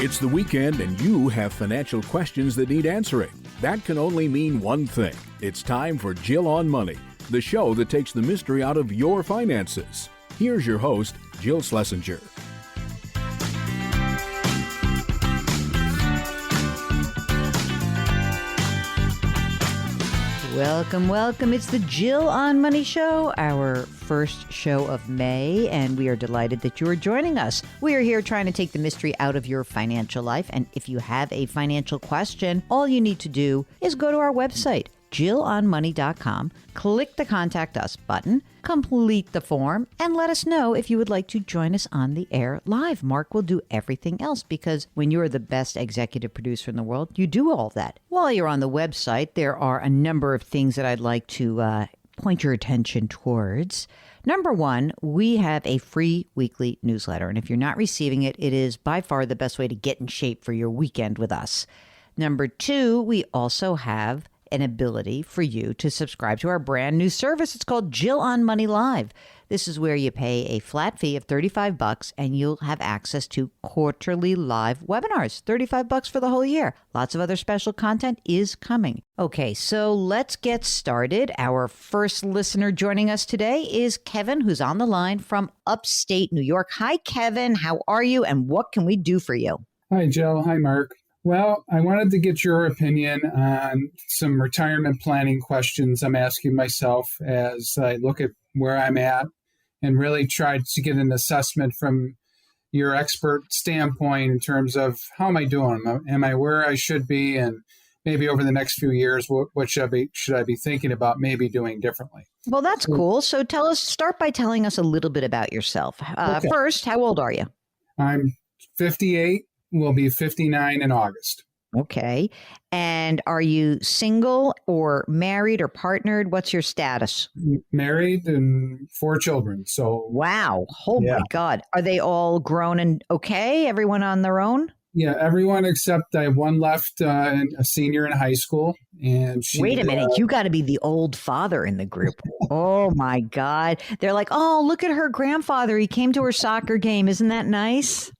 It's the weekend and you have financial questions that need answering. That can only mean one thing. It's time for Jill on Money, the show that takes the mystery out of your finances. Here's your host, Jill Schlesinger. Welcome. It's the Jill on Money Show, our first show of May, and we are delighted that you are joining us. We are here trying to take the mystery out of your financial life, and if you have a financial question, all you need to do is go to our website, JillOnMoney.com, click the Contact Us button, complete the form, and let us know if you would like to join us on the air live. Mark will do everything else because when you're the best executive producer in the world, you do all that. While you're on the website, there are a number of things that I'd like to point your attention towards. Number one, we have a free weekly newsletter, and if you're not receiving it, it is by far the best way to get in shape for your weekend with us. Number two, we also have an ability for you to subscribe to our brand new service. It's called Jill on Money Live. This is where you pay a flat fee of $35 and you'll have access to quarterly live webinars. $35 for the whole year. Lots of other special content is coming. Okay, so let's get started. Our first listener joining us today is Kevin, who's on the line from upstate New York. Hi, Kevin. How are you and what can we do for you? Hi, Jill. Hi, Mark. Well, I wanted to get your opinion on some retirement planning questions I'm asking myself as I look at where I'm at and really try to get an assessment from your expert standpoint in terms of how am I doing? Am I where I should be? And maybe over the next few years, what should I be thinking about maybe doing differently? Well, that's cool. So start by telling us a little bit about yourself. Okay. First, how old are you? I'm 58. Will be 59 in August. Okay. And are you single or married or partnered? What's your status? Married and 4 children. So wow. Oh yeah. My God. Are they all grown and okay? Everyone on their own? Yeah, everyone except I have one left, a senior in high school. And she, wait a minute. You got to be the old father in the group. Oh my God. They're like, oh, look at her grandfather. He came to her soccer game. Isn't that nice?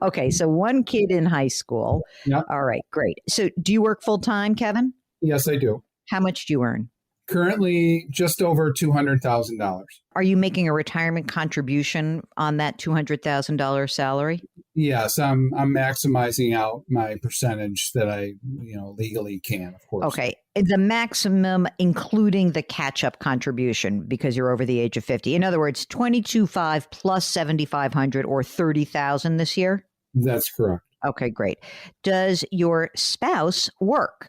Okay, so one kid in high school. Yep. All right, great. So do you work full time, Kevin? Yes, I do. How much do you earn? Currently just over $200,000. Are you making a retirement contribution on that $200,000 salary? Yes, I'm maximizing out my percentage that I legally can, of course. Okay. The maximum including the catch-up contribution because you're over the age of 50. In other words, $22,500 plus $7,500 or $30,000 this year? That's correct. Okay, great. Does your spouse work?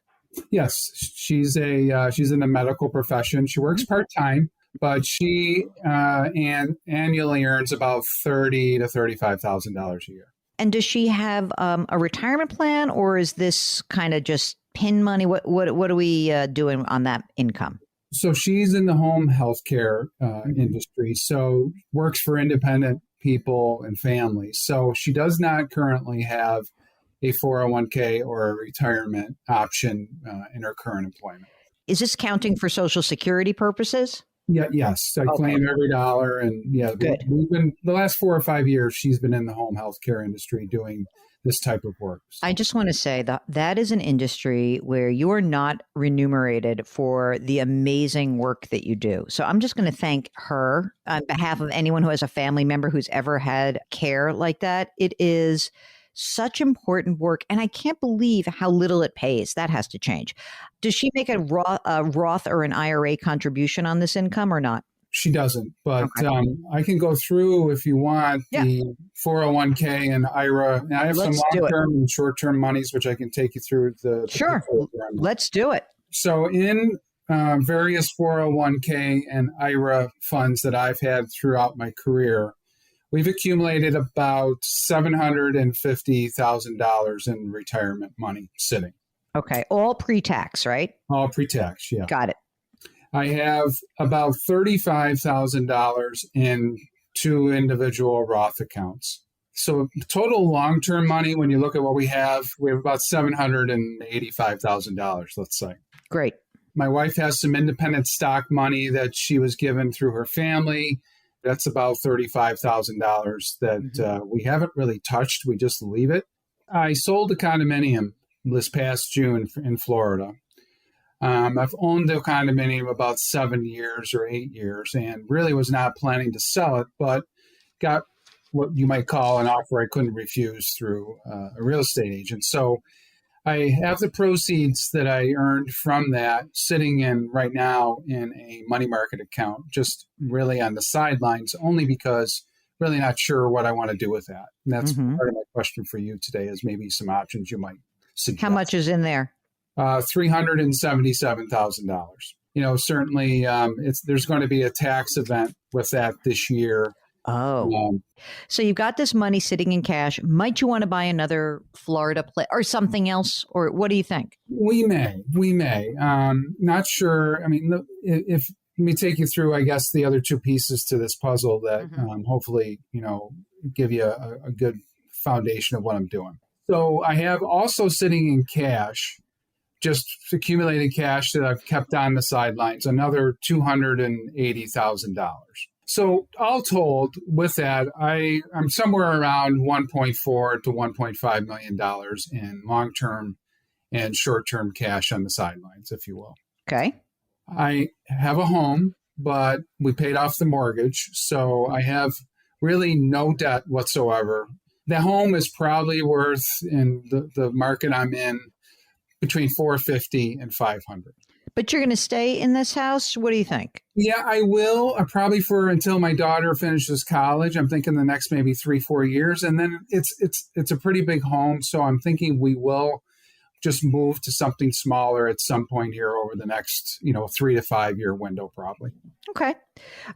Yes, she's in the medical profession. She works part-time, but she annually earns about $30,000 to $35,000 a year. And does she have a retirement plan, or is this kind of just pin money? What are we doing on that income? So she's in the home healthcare industry, so works for independent people and families. So she does not currently have a 401k or a retirement option in her current employment. Is this counting for Social Security purposes? Yeah, yes. I claim every dollar. And good. We've been the last 4 or 5 years, she's been in the home healthcare industry doing this type of work. So. I just want to say that is an industry where you are not remunerated for the amazing work that you do. So I'm just going to thank her on behalf of anyone who has a family member who's ever had care like that. It is such important work. And I can't believe how little it pays. That has to change. Does she make a Roth or an IRA contribution on this income or not? She doesn't, but okay. I can go through if you want the 401k and IRA. And I have some long-term and short-term monies, which I can take you through the Sure. Let's do it. So in various 401k and IRA funds that I've had throughout my career, we've accumulated about $750,000 in retirement money sitting. Okay. All pre-tax, right? All pre-tax, yeah. Got it. I have about $35,000 in 2 individual Roth accounts. So total long-term money, when you look at what we have about $785,000, let's say. Great. My wife has some independent stock money that she was given through her family That's about $35,000 that we haven't really touched. We just leave it. I sold a condominium this past June in Florida. I've owned the condominium about 7 years or 8 years and really was not planning to sell it, but got what you might call an offer I couldn't refuse through a real estate agent. So I have the proceeds that I earned from that sitting in right now in a money market account, just really on the sidelines, only because really not sure what I want to do with that. And that's part of my question for you today is maybe some options you might suggest. How much is in there? $377,000. Certainly there's going to be a tax event with that this year. Oh, so you've got this money sitting in cash. Might you want to buy another Florida place or something else? Or what do you think? We may. Not sure. I mean, let me take you through, I guess, the other two pieces to this puzzle that hopefully, give you a good foundation of what I'm doing. So I have also sitting in cash, just accumulated cash that I've kept on the sidelines, another $280,000. So all told, with that, I'm somewhere around $1.4 to $1.5 million in long-term and short-term cash on the sidelines, if you will. Okay. I have a home, but we paid off the mortgage, so I have really no debt whatsoever. The home is probably worth, in the market I'm in, between $450 and $500. But you're going to stay in this house? What do you think? Yeah, I will. Probably until my daughter finishes college. I'm thinking the next maybe 3-4 years. And then it's a pretty big home. So I'm thinking we will just move to something smaller at some point here over the next, 3 to 5 year window, probably. Okay.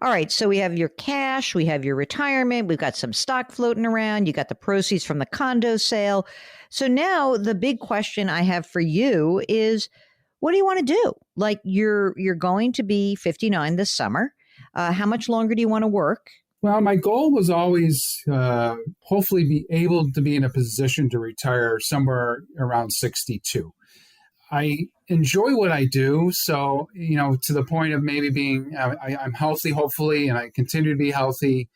All right. So we have your cash, we have your retirement, we've got some stock floating around, you got the proceeds from the condo sale. So now the big question I have for you is, what do you want to do? Like you're going to be 59 this summer. How much longer do you want to work? Well, my goal was always hopefully be able to be in a position to retire somewhere around 62. I enjoy what I do. So, to the point of maybe being, I'm healthy, hopefully, and I continue to be healthy.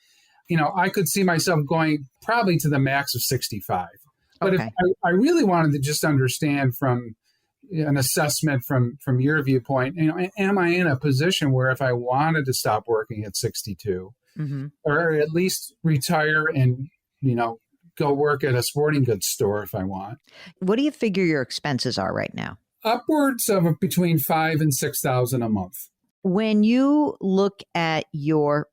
I could see myself going probably to the max of 65. But Okay. if I really wanted to just understand from an assessment from your viewpoint, am I in a position where if I wanted to stop working at 62 or at least retire and, go work at a sporting goods store if I want? What do you figure your expenses are right now? Upwards of between $5,000 and $6,000 a month. When you look at your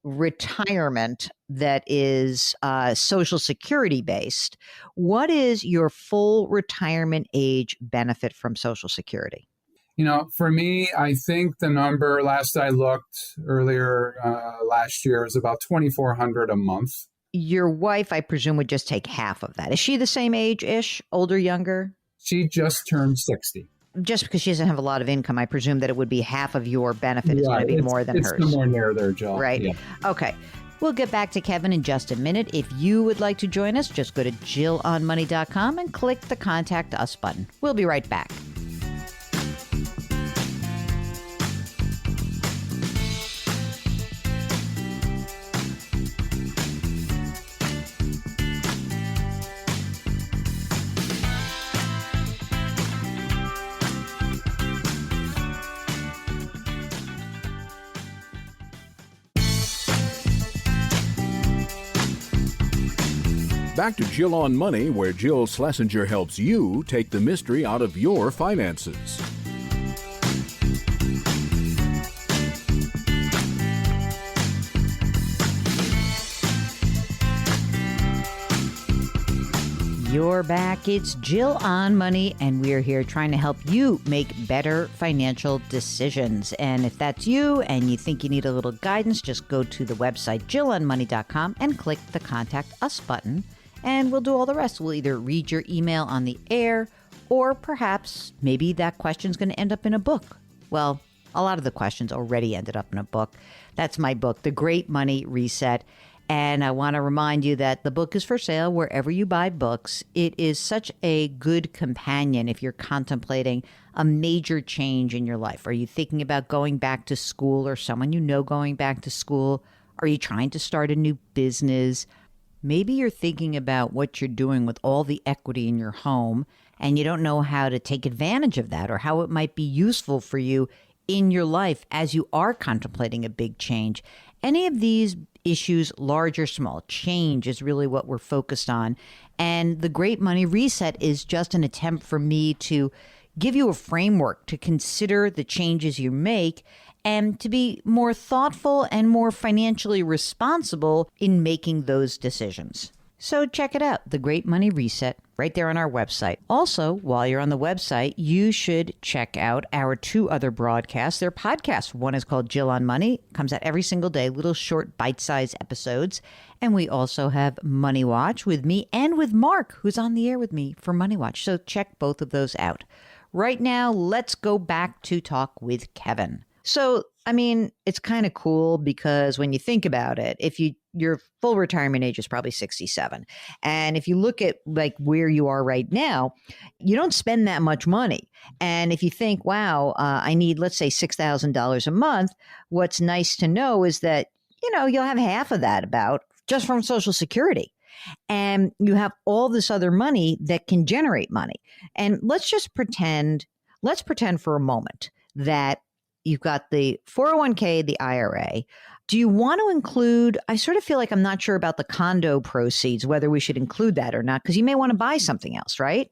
retirement that is Social Security based, what is your full retirement age benefit from Social Security? For me, I think the number last I looked earlier last year is about $2,400 a month. Your wife, I presume, would just take half of that. Is she the same age-ish, older, younger? She just turned 60. Just because she doesn't have a lot of income, I presume that it would be half of your benefit is going to be more than hers. It's somewhere near there, Jill. Right? Yeah. Okay. We'll get back to Kevin in just a minute. If you would like to join us, just go to JillOnMoney.com and click the Contact Us button. We'll be right back. Back to Jill on Money, where Jill Schlesinger helps you take the mystery out of your finances. You're back. It's Jill on Money, and we're here trying to help you make better financial decisions. And if that's you and you think you need a little guidance, just go to the website JillOnMoney.com and click the Contact Us button, and we'll do all the rest. We'll either read your email on the air, or perhaps maybe that question's going to end up in a book. Well, a lot of the questions already ended up in a book. That's my book, The Great Money Reset. And I want to remind you that the book is for sale wherever you buy books. It is such a good companion if you're contemplating a major change in your life. Are you thinking about going back to school, or someone you know going back to school? Are you trying to start a new business? Maybe you're thinking about what you're doing with all the equity in your home and you don't know how to take advantage of that or how it might be useful for you in your life as you are contemplating a big change. Any of these issues, large or small, change is really what we're focused on. And the Great Money Reset is just an attempt for me to give you a framework to consider the changes you make and to be more thoughtful and more financially responsible in making those decisions. So check it out, The Great Money Reset, right there on our website. Also, while you're on the website, you should check out our 2 other broadcasts. They're podcasts. One is called Jill on Money, comes out every single day, little short bite-sized episodes. And we also have Money Watch with me and with Mark, who's on the air with me for Money Watch. So check both of those out. Right now, let's go back to talk with Kevin. So, I mean, it's kind of cool because when you think about it, if your full retirement age is probably 67. And if you look at like where you are right now, you don't spend that much money. And if you think, wow, I need, let's say $6,000 a month, what's nice to know is that, you'll have half of that about just from Social Security. And you have all this other money that can generate money. And let's pretend for a moment that you've got the 401k, the IRA. Do you want to include, I sort of feel like I'm not sure about the condo proceeds, whether we should include that or not, because you may want to buy something else, right?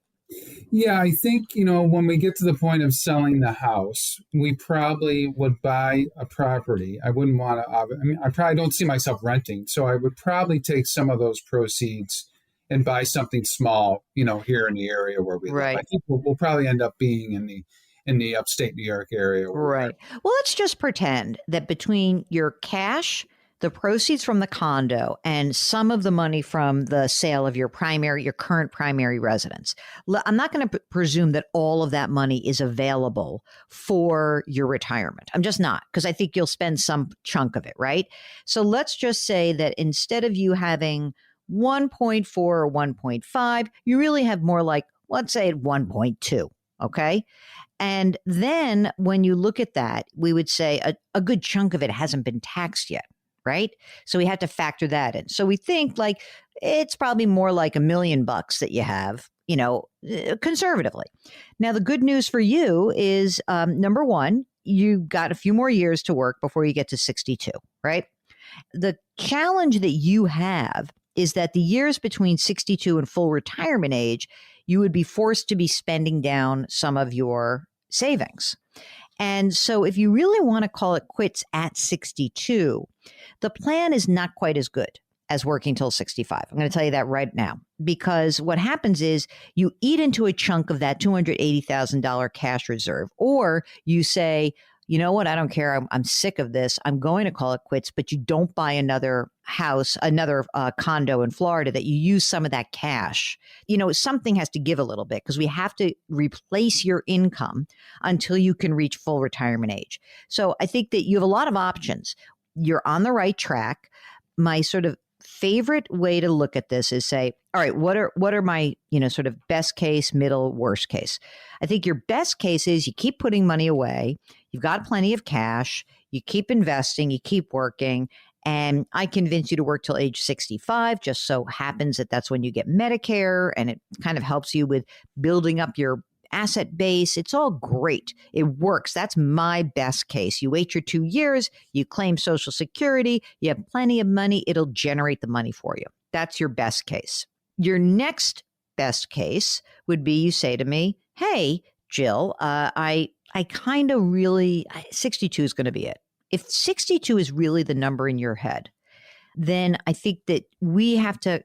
Yeah, I think, when we get to the point of selling the house, we probably would buy a property. I wouldn't want to, I probably don't see myself renting. So I would probably take some of those proceeds and buy something small, here in the area where we live. I think we'll probably end up being in the upstate New York area. Right. Well, let's just pretend that between your cash, the proceeds from the condo, and some of the money from the sale of your current primary residence, I'm not going to presume that all of that money is available for your retirement. I'm just not, because I think you'll spend some chunk of it, right? So let's just say that instead of you having 1.4 or 1.5, you really have more like, let's say 1.2, okay? And then when you look at that, we would say a good chunk of it hasn't been taxed yet, right? So we have to factor that in. So we think like it's probably more like $1 million that you have, conservatively. Now, the good news for you is, number one, you got a few more years to work before you get to 62, right? The challenge that you have is that the years between 62 and full retirement age, you would be forced to be spending down some of your savings. And so if you really want to call it quits at 62, the plan is not quite as good as working till 65. I'm going to tell you that right now, because what happens is you eat into a chunk of that $280,000 cash reserve, or you say, you know what, I don't care. I'm sick of this. I'm going to call it quits, but you don't buy another house, another condo in Florida, that you use some of that cash. Something has to give a little bit because we have to replace your income until you can reach full retirement age. So I think that you have a lot of options. You're on the right track. My sort of favorite way to look at this is say, all right, what are my, sort of best case, middle, worst case? I think your best case is you keep putting money away. You've got plenty of cash. You keep investing. You keep working. And I convince you to work till age 65. Just so happens that that's when you get Medicare, and it kind of helps you with building up your asset base. It's all great. It works. That's my best case. You wait your 2 years, you claim Social Security, you have plenty of money, it'll generate the money for you. That's your best case. Your next best case would be you say to me, hey, Jill, I kind of really, 62 is going to be it. If 62 is really the number in your head, then I think that we have to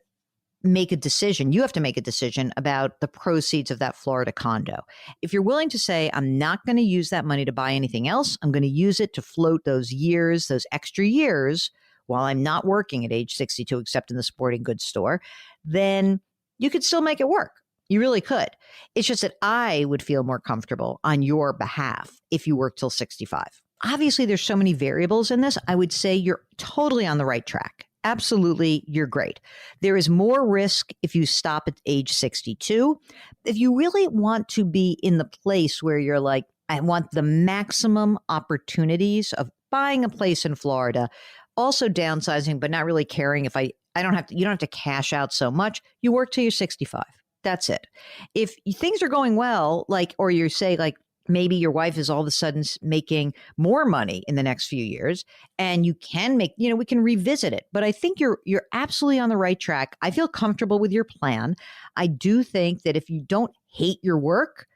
make a decision. You have to make a decision about the proceeds of that Florida condo. If you're willing to say, I'm not going to use that money to buy anything else, I'm going to use it to float those years, those extra years, while I'm not working at age 62, except in the sporting goods store, then you could still make it work. You really could. It's just that I would feel more comfortable on your behalf if you work till 65. Obviously, there's so many variables in this. I would say you're totally on the right track. Absolutely, you're great. There is more risk if you stop at age 62. If you really want to be in the place where you're like, I want the maximum opportunities of buying a place in Florida, also downsizing, but not really caring if I don't have to, you don't have to cash out so much. You work till you're 65. That's it. If things are going well, like, or you say like, maybe your wife is all of a sudden making more money in the next few years and you can make, we can revisit it. But I think you're absolutely on the right track. I feel comfortable with your plan. I do think that if you don't hate your work,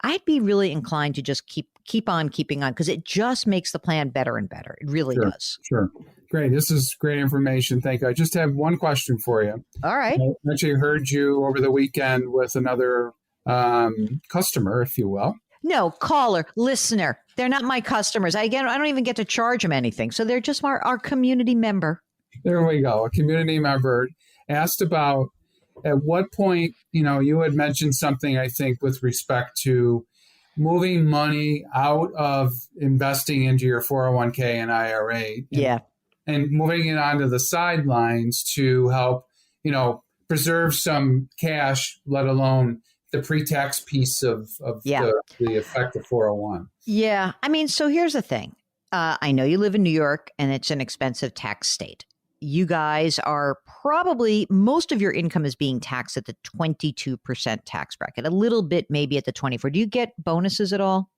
I'd be really inclined to just keep on keeping on because it just makes the plan better and better. It really does. Sure. Great. This is great information. Thank you. I just have one question for you. All right. I actually heard you over the weekend with another customer, if you will. No, caller, listener. They're not my customers. I don't even get to charge them anything. So they're just our community member. There we go. A community member asked about at what point, you had mentioned something, I think, with respect to moving money out of investing into your 401k and IRA. And moving it onto the sidelines to help, preserve some cash, let alone the pre-tax piece of the effect of 401. Yeah. I mean, so here's the thing. I know you live in New York and it's an expensive tax state. You guys are probably, most of your income is being taxed at the 22% tax bracket, a little bit maybe at the 24%. Do you get bonuses at all?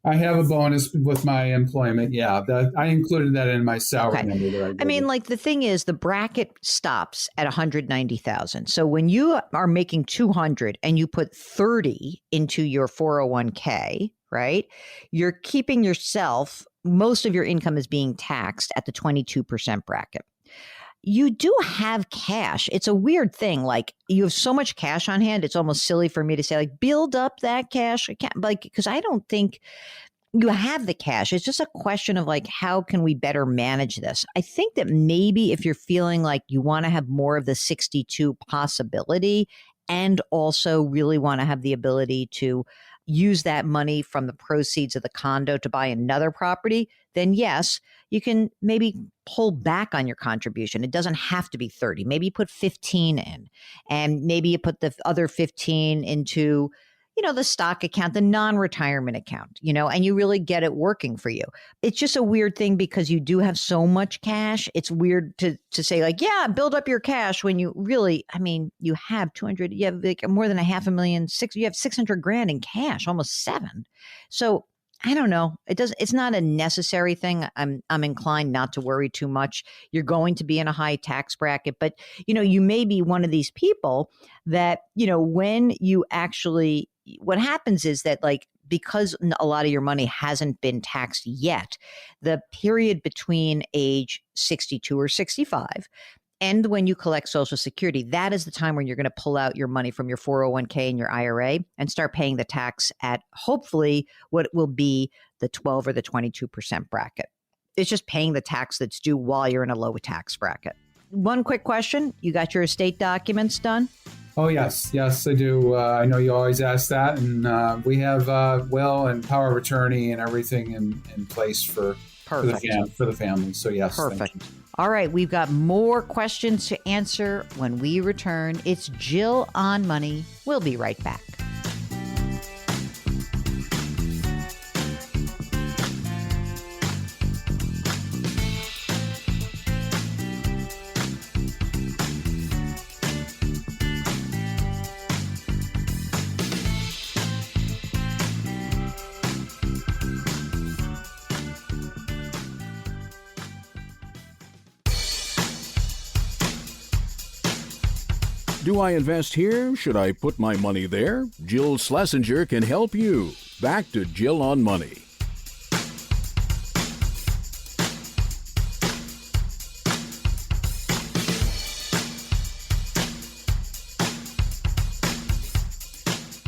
I have a bonus with my employment. Yeah, I included that in my salary number. That I mean, like the thing is, the bracket stops at 190,000. So when you are making 200 and you put 30 into your 401k, right? You're keeping yourself. Most of your income is being taxed at the 22% bracket. You do have cash. It's a weird thing. Like you have so much cash on hand. It's almost silly for me to say like, build up that cash. I can't, like, because I don't think you have the cash. It's just a question of like, how can we better manage this? I think that maybe if you're feeling like you want to have more of the 62 possibility and also really want to have the ability to use that money from the proceeds of the condo to buy another property, then yes, you can maybe pull back on your contribution. It doesn't have to be 30. Maybe you put 15 in and maybe you put the other 15 into, the stock account, the non-retirement account, and you really get it working for you. It's just a weird thing because you do have so much cash. It's weird to say like, yeah, build up your cash when you really, I mean, you have 200, you have like more than $500,000, you have 600 grand in cash, almost 7. So I don't know. It's not a necessary thing. I'm inclined not to worry too much. You're going to be in a high tax bracket, but you may be one of these people that, when you actually, what happens is that like, because a lot of your money hasn't been taxed yet, the period between age 62 or 65 and when you collect Social Security, that is the time when you're going to pull out your money from your 401k and your IRA and start paying the tax at hopefully what will be the 12 or the 22% bracket. It's just paying the tax that's due while you're in a low tax bracket. One quick question. You got your estate documents done? Oh, yes. Yes, I do. I know you always ask that. And we have will and power of attorney and everything in place for the family. So, yes. Perfect. All right. We've got more questions to answer when we return. It's Jill on Money. We'll be right back. Do I invest here? Should I put my money there? Jill Schlesinger can help you. Back to Jill on Money.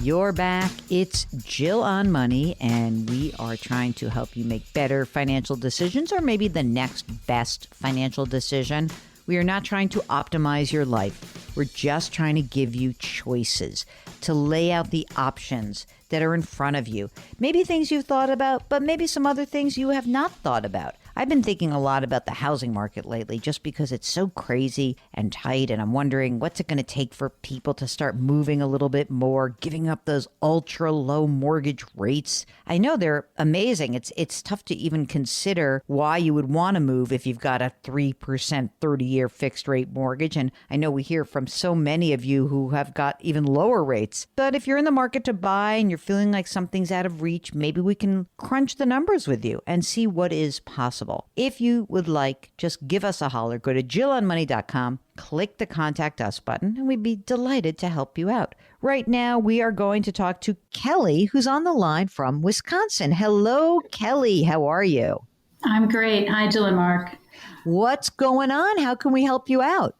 You're back. It's Jill on Money, and we are trying to help you make better financial decisions or maybe the next best financial decision. We are not trying to optimize your life. We're just trying to give you choices, to lay out the options that are in front of you. Maybe things you've thought about, but maybe some other things you have not thought about. I've been thinking a lot about the housing market lately just because it's so crazy and tight. And I'm wondering what's it going to take for people to start moving a little bit more, giving up those ultra low mortgage rates. I know they're amazing. It's tough to even consider why you would want to move if you've got a 3% 30-year fixed rate mortgage. And I know we hear from so many of you who have got even lower rates. But if you're in the market to buy and you're feeling like something's out of reach, maybe we can crunch the numbers with you and see what is possible. If you would like, just give us a holler. Go to JillOnMoney.com, click the Contact Us button, and we'd be delighted to help you out. Right now, we are going to talk to Kelly, who's on the line from Wisconsin. Hello, Kelly. How are you? I'm great. Hi, Jill and Mark. What's going on? How can we help you out?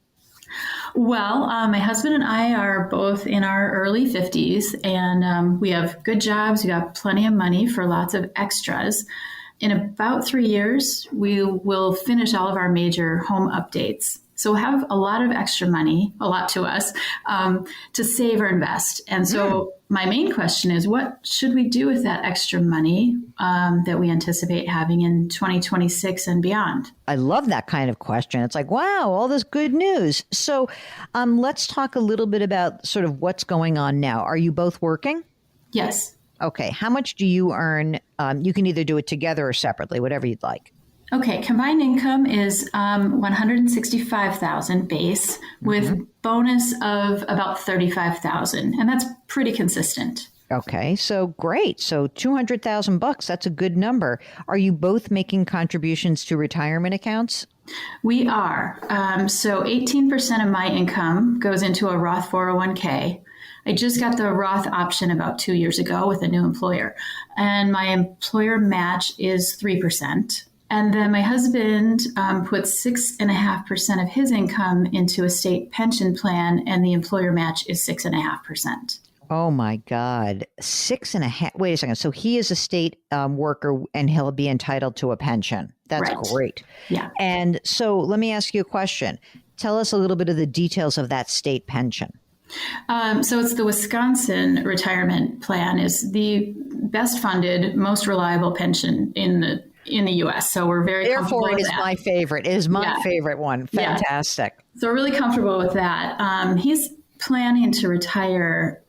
Well, my husband and I are both in our early 50s, and we have good jobs. We got plenty of money for lots of extras. In about 3 years, we will finish all of our major home updates. So we'll have a lot of extra money, a lot to us, to save or invest. And so my main question is, what should we do with that extra money that we anticipate having in 2026 and beyond? I love that kind of question. It's like, wow, all this good news. So let's talk a little bit about sort of what's going on now. Are you both working? Yes. Okay. How much do you earn? You can either do it together or separately, whatever you'd like. Okay. Combined income is $165,000 base with bonus of about $35,000. And that's pretty consistent. Okay. So great. So $200,000. That's a good number. Are you both making contributions to retirement accounts? We are. So 18% of my income goes into a Roth 401k. I just got the Roth option about 2 years ago with a new employer, and my employer match is 3%. And then my husband puts 6.5% of his income into a state pension plan, and the employer match is 6.5%. Oh my God. 6.5. Wait a second. So he is a state worker and he'll be entitled to a pension. That's Right. great. Yeah. And so let me ask you a question. Tell us a little bit of the details of that state pension. So it's the Wisconsin retirement plan is the best funded, most reliable pension in the U.S. So we're very comfortable Therefore, it with is that. my favorite. It is my favorite one. Yeah. Fantastic. So we're really comfortable with that. He's planning to retire.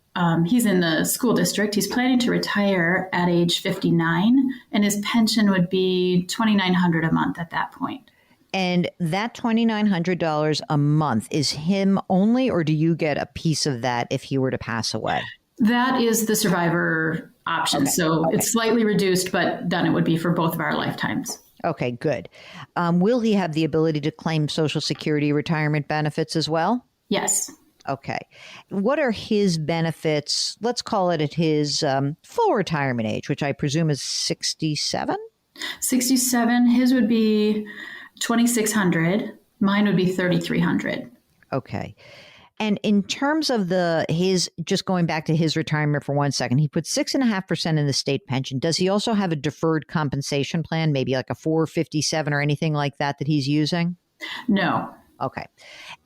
He's in the school district. He's planning to retire at age 59, and his pension would be $2,900 a month at that point. And that $2,900 a month is him only, or do you get a piece of that if he were to pass away? That is the survivor option. So it's slightly reduced, but then it would be for both of our lifetimes. Okay, good. Will he have the ability to claim Social Security retirement benefits as well? Yes. Okay. What are his benefits? Let's call it at his full retirement age, which I presume is 67? 67. His would be $2,600. Mine would be $3,300. Okay. And in terms of his, just going back to his retirement for 1 second, he put 6.5% in the state pension. Does he also have a deferred compensation plan, maybe like a 457 or anything like that he's using? No. Okay.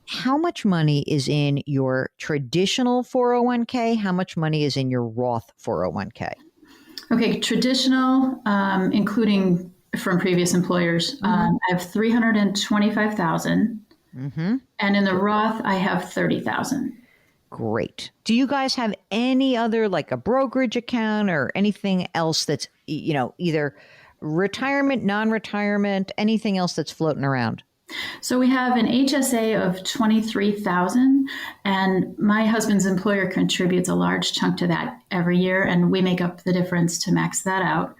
How much money is in your traditional 401k? How much money is in your Roth 401k? Okay. Traditional, including from previous employers, I have $325,000. And in the Roth, I have $30,000. Great. Do you guys have any other, like a brokerage account or anything else that's, either retirement, non-retirement, anything else that's floating around? So we have an HSA of $23,000, and my husband's employer contributes a large chunk to that every year, and we make up the difference to max that out.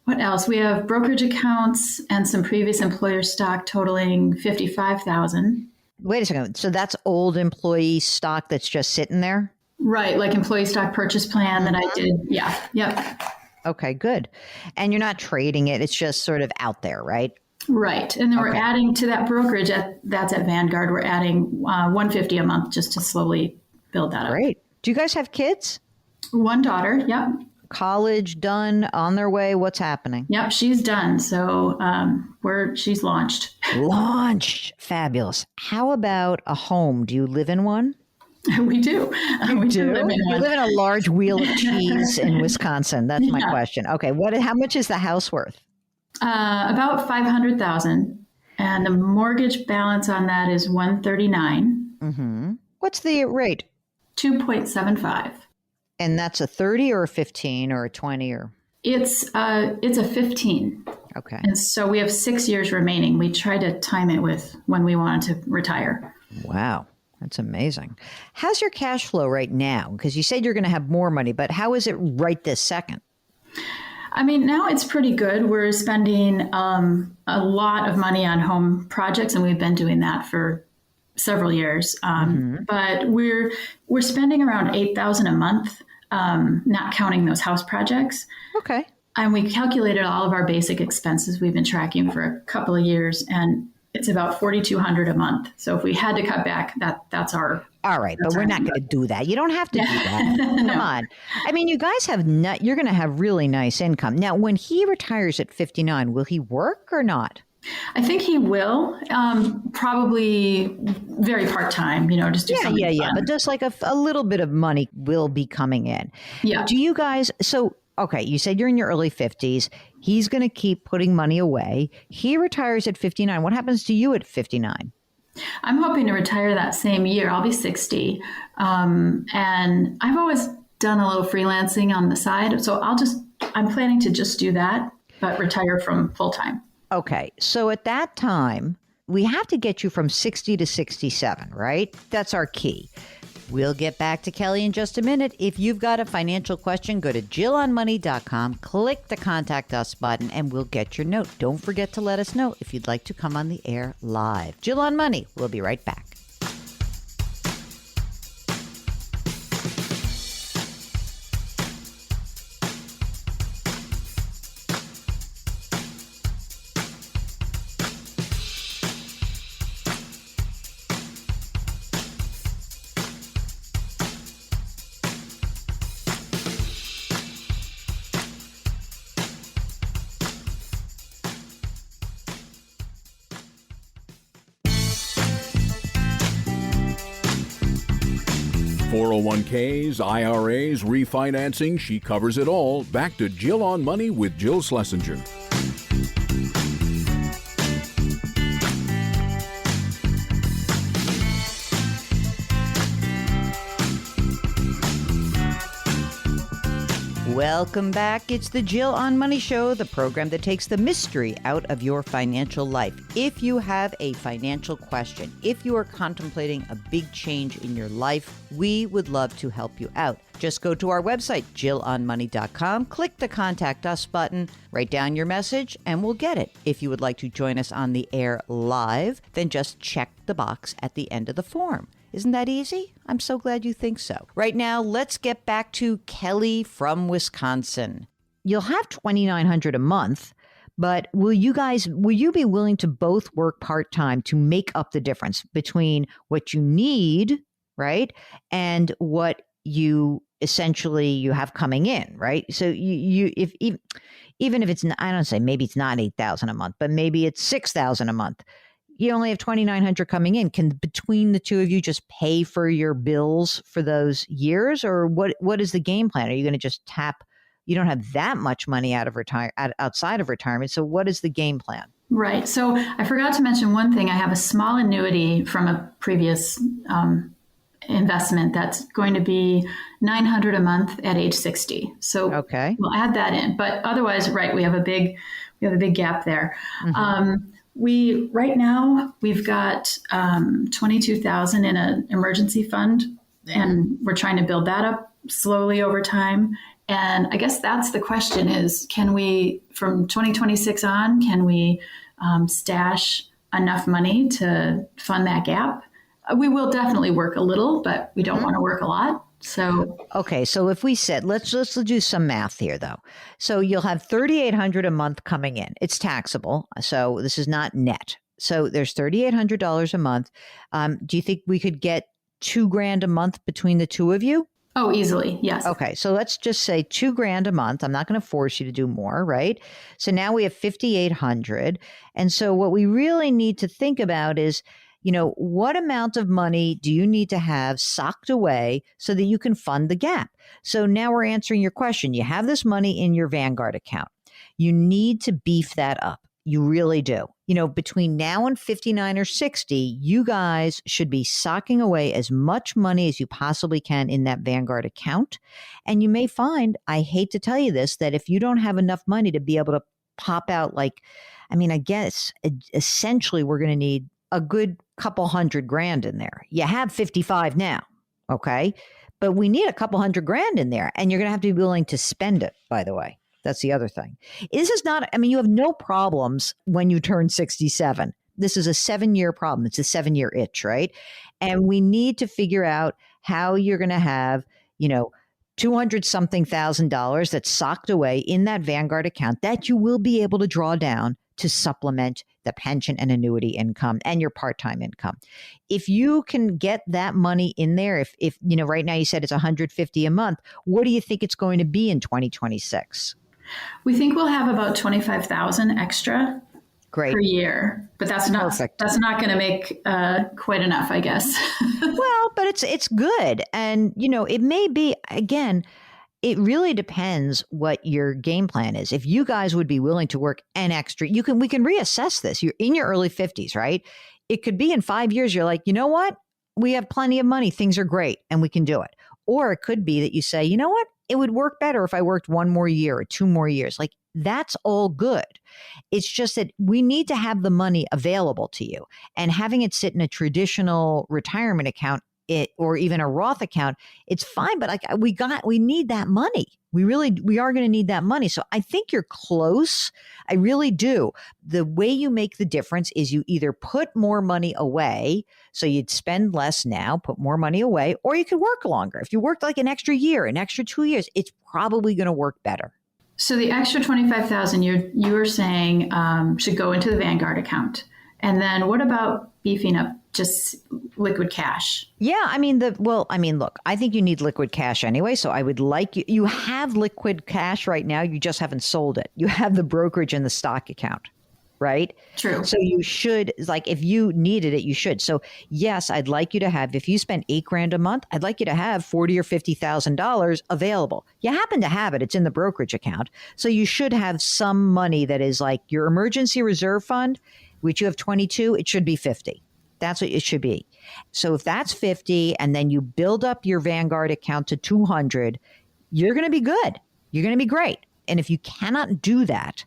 What else? We have brokerage accounts and some previous employer stock totaling $55,000. Wait a second. So that's old employee stock that's just sitting there? Right, like employee stock purchase plan that I did. Yeah. Yep. Okay, good. And you're not trading it. It's just sort of out there, right? Right. And then we're adding to that brokerage that's at Vanguard. We're adding $150 a month just to slowly build that up. Great. Do you guys have kids? One daughter. Yep. College done, on their way. What's happening? Yep. She's done. So she's launched. Launched. Fabulous. How about a home? Do you live in one? We do. We do live in You one. live in a large wheel of cheese in Wisconsin. That's my question. Okay. How much is the house worth? About 500,000, and the mortgage balance on that is 139. Mm-hmm. What's the rate? 2.75. And that's a 30 or a 15 or a 20 or? It's a 15. Okay. And so we have 6 years remaining. We try to time it with when we want to retire. Wow. That's amazing. How's your cash flow right now? Because you said you're going to have more money, but how is it right this second? I mean, now it's pretty good. We're spending a lot of money on home projects, and we've been doing that for several years. But we're spending around $8,000 a month, not counting those house projects. Okay. And we calculated all of our basic expenses we've been tracking for a couple of years, and it's about $4,200 a month. So if we had to cut back, that's our. All right, but we're not going to do that. You don't have to do that. Come on. I mean, you guys you're going to have really nice income. Now, when he retires at 59, will he work or not? I think he will, probably very part-time, just do something fun. But just like a little bit of money will be coming in. Yeah. Do you guys, okay, you said you're in your early 50s. He's going to keep putting money away. He retires at 59. What happens to you at 59? I'm hoping to retire that same year. I'll be 60. And I've always done a little freelancing on the side. So I'm planning to just do that, but retire from full-time. Okay. So at that time, we have to get you from 60 to 67, right? That's our key. We'll get back to Kelly in just a minute. If you've got a financial question, go to JillOnMoney.com, click the Contact Us button, and we'll get your note. Don't forget to let us know if you'd like to come on the air live. Jill on Money. We'll be right back. .401ks, IRAs, refinancing, she covers it all. Back to Jill on Money with Jill Schlesinger. Welcome back. It's the Jill on Money Show, the program that takes the mystery out of your financial life. If you have a financial question, if you are contemplating a big change in your life, we would love to help you out. Just go to our website, JillOnMoney.com, click the Contact Us button, write down your message, and we'll get it. If you would like to join us on the air live, then just check the box at the end of the form. Isn't that easy? I'm so glad you think so. Right now, let's get back to Kelly from Wisconsin. You'll have $2,900 a month, but will you be willing to both work part-time to make up the difference between what you need, right, and what you have coming in, right? So even if it's, I don't say maybe it's not $8,000 a month, but maybe it's $6,000 a month. You only have $2,900 coming in. Can between the two of you just pay for your bills for those years, or what is the game plan? Are you going to just tap? You don't have that much money outside of retirement. So what is the game plan? Right. So I forgot to mention one thing. I have a small annuity from a previous investment that's going to be $900 a month at age 60. So okay, we'll add that in. But otherwise, right, we have a big gap there. Mm-hmm. Right now we've got $22,000 in an emergency fund, and we're trying to build that up slowly over time. And I guess that's the question: is can we, from 2026 on, can we stash enough money to fund that gap? We will definitely work a little, but we don't want to work a lot. So okay, so if we said let's do some math here, though. So you'll have $3,800 a month coming in. It's taxable, so this is not net. So there's $3,800 a month. Do you think we could get $2,000 a month between the two of you? Oh, easily, yes. Okay, so let's just say $2,000 a month. I'm not going to force you to do more, right? So now we have $5,800, and so what we really need to think about is, what amount of money do you need to have socked away so that you can fund the gap? So now we're answering your question. You have this money in your Vanguard account. You need to beef that up. You really do. Between now and 59 or 60, you guys should be socking away as much money as you possibly can in that Vanguard account. And you may find, I hate to tell you this, that if you don't have enough money to be able to pop out, I guess essentially we're going to need a good couple $100,000 in there. You have 55 now. Okay. But we need a couple $100,000 in there, and you're going to have to be willing to spend it, by the way. That's the other thing. This is not, you have no problems when you turn 67. This is a 7-year problem. It's a 7-year itch, right? And we need to figure out how you're going to have, $200-something thousand that's socked away in that Vanguard account that you will be able to draw down to supplement the pension and annuity income and your part-time income. If you can get that money in there, if right now you said it's $150 a month, what do you think it's going to be in 2026? We think we'll have about $25,000 extra Great. Per year, but that's not Perfect. That's not going to make quite enough, I guess. Well, but it's good, and it may be, again, it really depends what your game plan is. If you guys would be willing to work an extra, we can reassess this. You're in your early 50s, right? It could be in 5 years, you're like, you know what? We have plenty of money. Things are great and we can do it. Or it could be that you say, you know what? It would work better if I worked 1 more year or 2 more years. That's all good. It's just that we need to have the money available to you, and having it sit in a traditional retirement account or even a Roth account, it's fine. But we need that money. We are going to need that money. So I think you're close. I really do. The way you make the difference is you either put more money away, so you'd spend less now, put more money away, or you could work longer. If you worked an extra year, an extra 2 years, it's probably going to work better. So the extra $25,000 you were saying should go into the Vanguard account. And then what about beefing up just liquid cash? Yeah, look, I think you need liquid cash anyway. So I would like you have liquid cash right now. You just haven't sold it. You have the brokerage and the stock account, right? True. So you should, if you needed it, you should. So yes, I'd like you to have, if you spend $8,000 a month, I'd like you to have $40,000 or $50,000 available. You happen to have it. It's in the brokerage account. So you should have some money that is your emergency reserve fund, which you have 22, it should be 50. That's what it should be. So if that's 50 and then you build up your Vanguard account to 200, you're going to be good. You're going to be great. And if you cannot do that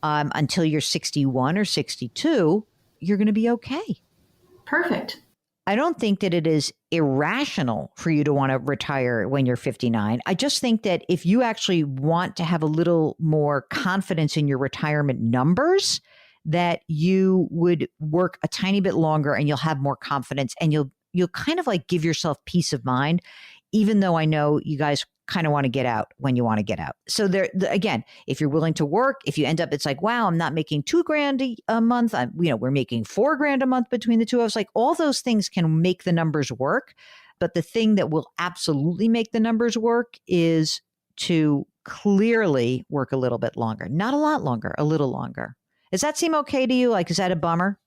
until you're 61 or 62, you're going to be okay. Perfect. I don't think that it is irrational for you to want to retire when you're 59. I just think that if you actually want to have a little more confidence in your retirement numbers, that you would work a tiny bit longer and you'll have more confidence, and you'll kind of give yourself peace of mind, even though I know you guys kind of want to get out when you want to get out. So again, if you're willing to work, if you end up, it's wow, I'm not making $2,000 a month. We're making $4,000 a month between the two of us. All those things can make the numbers work. But the thing that will absolutely make the numbers work is to clearly work a little bit longer, not a lot longer, a little longer. Does that seem okay to you? Is that a bummer?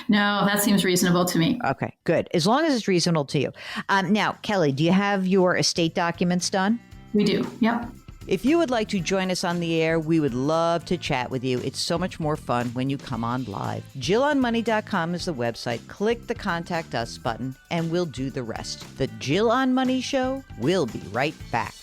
No, that seems reasonable to me. Okay, good. As long as it's reasonable to you. Now, Kelly, do you have your estate documents done? We do. Yep. If you would like to join us on the air, we would love to chat with you. It's so much more fun when you come on live. JillOnMoney.com is the website. Click the Contact Us button, and we'll do the rest. The Jill on Money Show will be right back.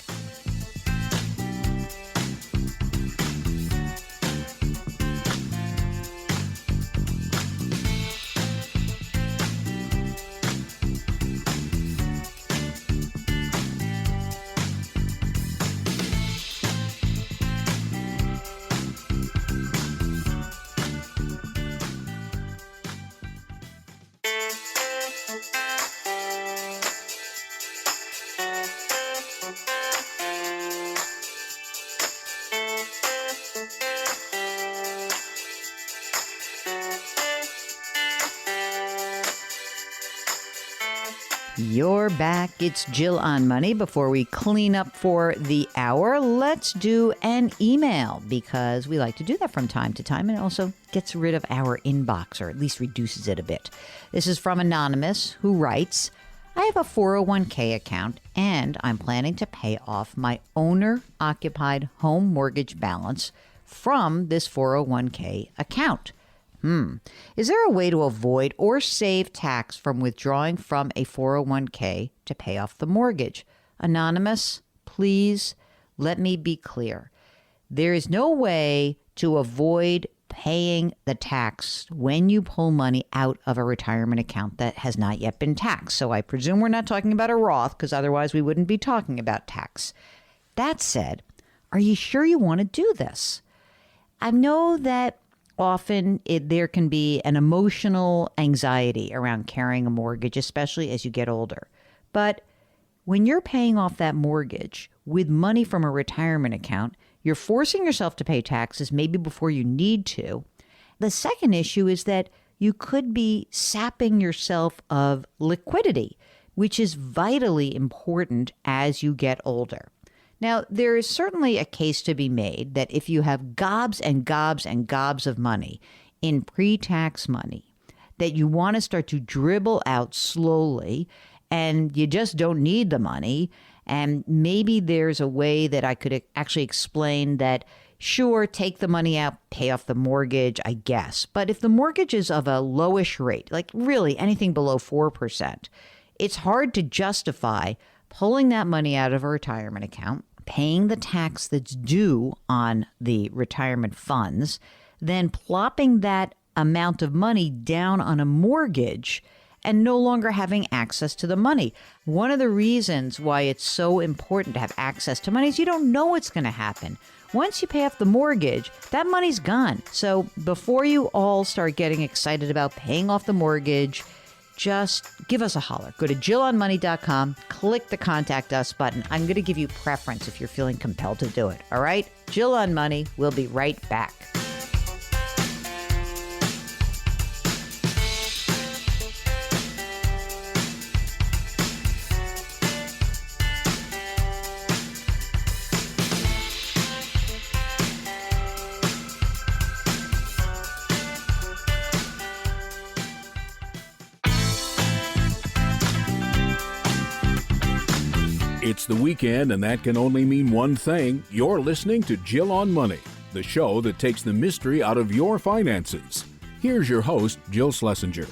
You're back. It's Jill on Money. Before we clean up for the hour, let's do an email, because we like to do that from time to time, and it also gets rid of our inbox, or at least reduces it a bit. This is from Anonymous, who writes, I have a 401k account and I'm planning to pay off my owner-occupied home mortgage balance from this 401k account. Is there a way to avoid or save tax from withdrawing from a 401k to pay off the mortgage? Anonymous, please let me be clear. There is no way to avoid paying the tax when you pull money out of a retirement account that has not yet been taxed. So I presume we're not talking about a Roth, because otherwise we wouldn't be talking about tax. That said, are you sure you want to do this? I know that often there can be an emotional anxiety around carrying a mortgage, especially as you get older. But when you're paying off that mortgage with money from a retirement account, you're forcing yourself to pay taxes maybe before you need to. The second issue is that you could be sapping yourself of liquidity, which is vitally important as you get older. Now, there is certainly a case to be made that if you have gobs and gobs and gobs of money in pre-tax money, that you want to start to dribble out slowly, and you just don't need the money. And maybe there's a way that I could actually explain that, sure, take the money out, pay off the mortgage, I guess. But if the mortgage is of a lowish rate, like really anything below 4%, it's hard to justify pulling that money out of a retirement account, paying the tax that's due on the retirement funds, then plopping that amount of money down on a mortgage and no longer having access to the money. One of the reasons why it's so important to have access to money is you don't know what's going to happen. Once you pay off the mortgage, that money's gone. So before you all start getting excited about paying off the mortgage, just give us a holler. Go to JillOnMoney.com, click the Contact Us button. I'm going to give you preference if you're feeling compelled to do it. All right? Jill on Money. We'll be right back. It's the weekend, and that can only mean one thing. You're listening to Jill on Money, the show that takes the mystery out of your finances. Here's your host, Jill Schlesinger.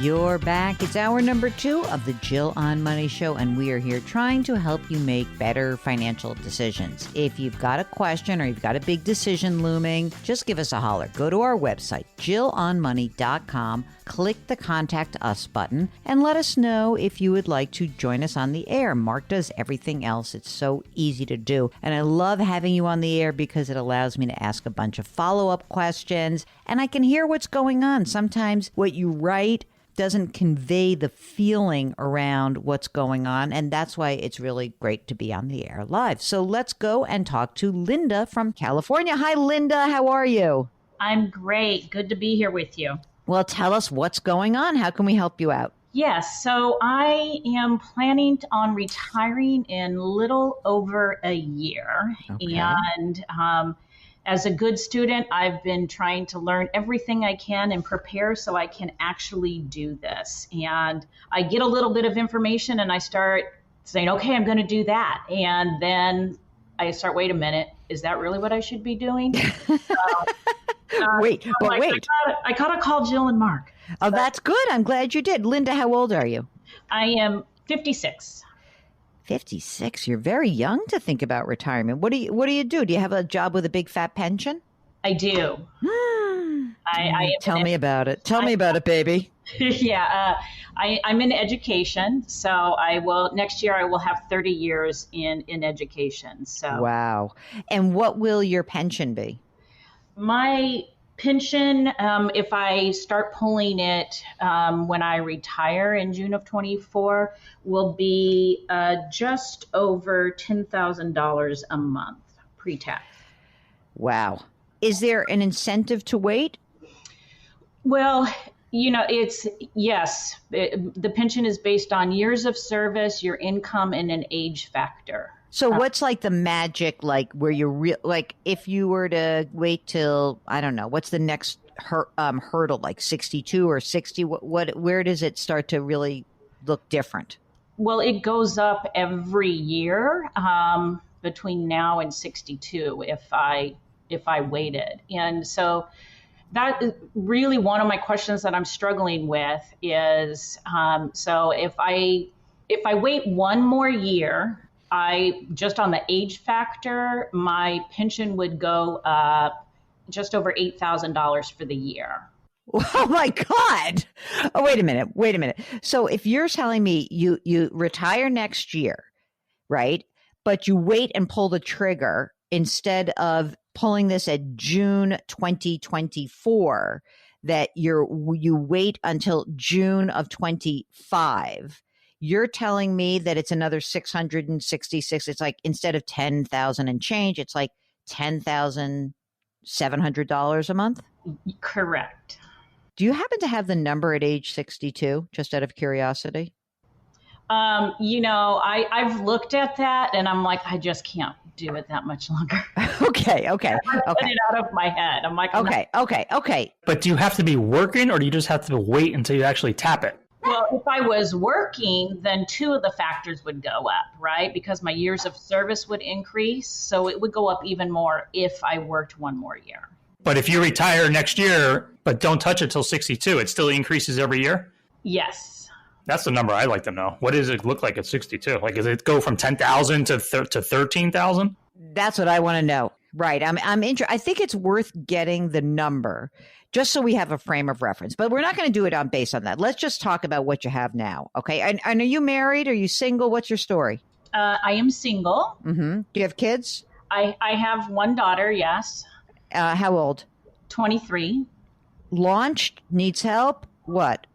You're back. It's hour number 2 of the Jill on Money Show, and we are here trying to help you make better financial decisions. If you've got a question or you've got a big decision looming, just give us a holler. Go to our website, JillOnMoney.com, click the Contact Us button, and let us know if you would like to join us on the air. Mark does everything else. It's so easy to do. And I love having you on the air because it allows me to ask a bunch of follow-up questions, and I can hear what's going on. Sometimes what you write doesn't convey the feeling around what's going on, and that's why it's really great to be on the air live. So let's go and talk to Linda from California. Hi, Linda. How are you? I'm great. Good to be here with you. Well, tell us what's going on. How can we help you out? Yes, so I am planning on retiring in little over a year. Okay. And as a good student, I've been trying to learn everything I can and prepare so I can actually do this. And I get a little bit of information and I start saying, okay, I'm going to do that. And then I start, wait a minute, is that really what I should be doing? Wait. I gotta call Jill and Mark. Oh, that's good. I'm glad you did. Linda, how old are you? I am 56. 56. You're very young to think about retirement. What do you do? Do you have a job with a big fat pension? I do. Tell me about it. Tell me about it, baby. Yeah, I'm in education, so next year I will have 30 years in education. So wow. And what will your pension be? My pension, if I start pulling it when I retire in June of 24, will be just over $10,000 a month pre-tax. Wow. Is there an incentive to wait? Well, yes. The pension is based on years of service, your income, and an age factor. So what's like the magic, like where you're like if you were to wait till, I don't know, what's the next hurdle, like 62 or 60? Where does it start to really look different? Well, it goes up every year between now and 62 if I waited. And so that is really one of my questions that I'm struggling with is, so if I wait one more year, just on the age factor, my pension would go up just over $8,000 for the year. Oh my God. Oh, wait a minute. So if you're telling me you retire next year, right? But you wait and pull the trigger instead of pulling this at June 2024, that you wait until June of 25. You're telling me that it's another 666. It's like instead of 10,000 and change, it's like $10,700 a month? Correct. Do you happen to have the number at age 62, just out of curiosity? I've looked at that and I'm like, I just can't do it that much longer. Okay. I put it out of my head. I'm like, okay. But do you have to be working or do you just have to wait until you actually tap it? Well, if I was working, then two of the factors would go up, right? Because my years of service would increase. So it would go up even more if I worked one more year. But if you retire next year, but don't touch it till 62, it still increases every year? Yes. That's the number I'd like to know. What does it look like at 62? Like, does it go from 10,000 to 13,000? That's what I want to know. Right. I'm interested. I think it's worth getting the number just so we have a frame of reference. But we're not going to do it based on that. Let's just talk about what you have now. Okay. And are you married? Are you single? What's your story? I am single. Mm-hmm. Do you have kids? I have one daughter, yes. How old? 23. Launched? Needs help? What?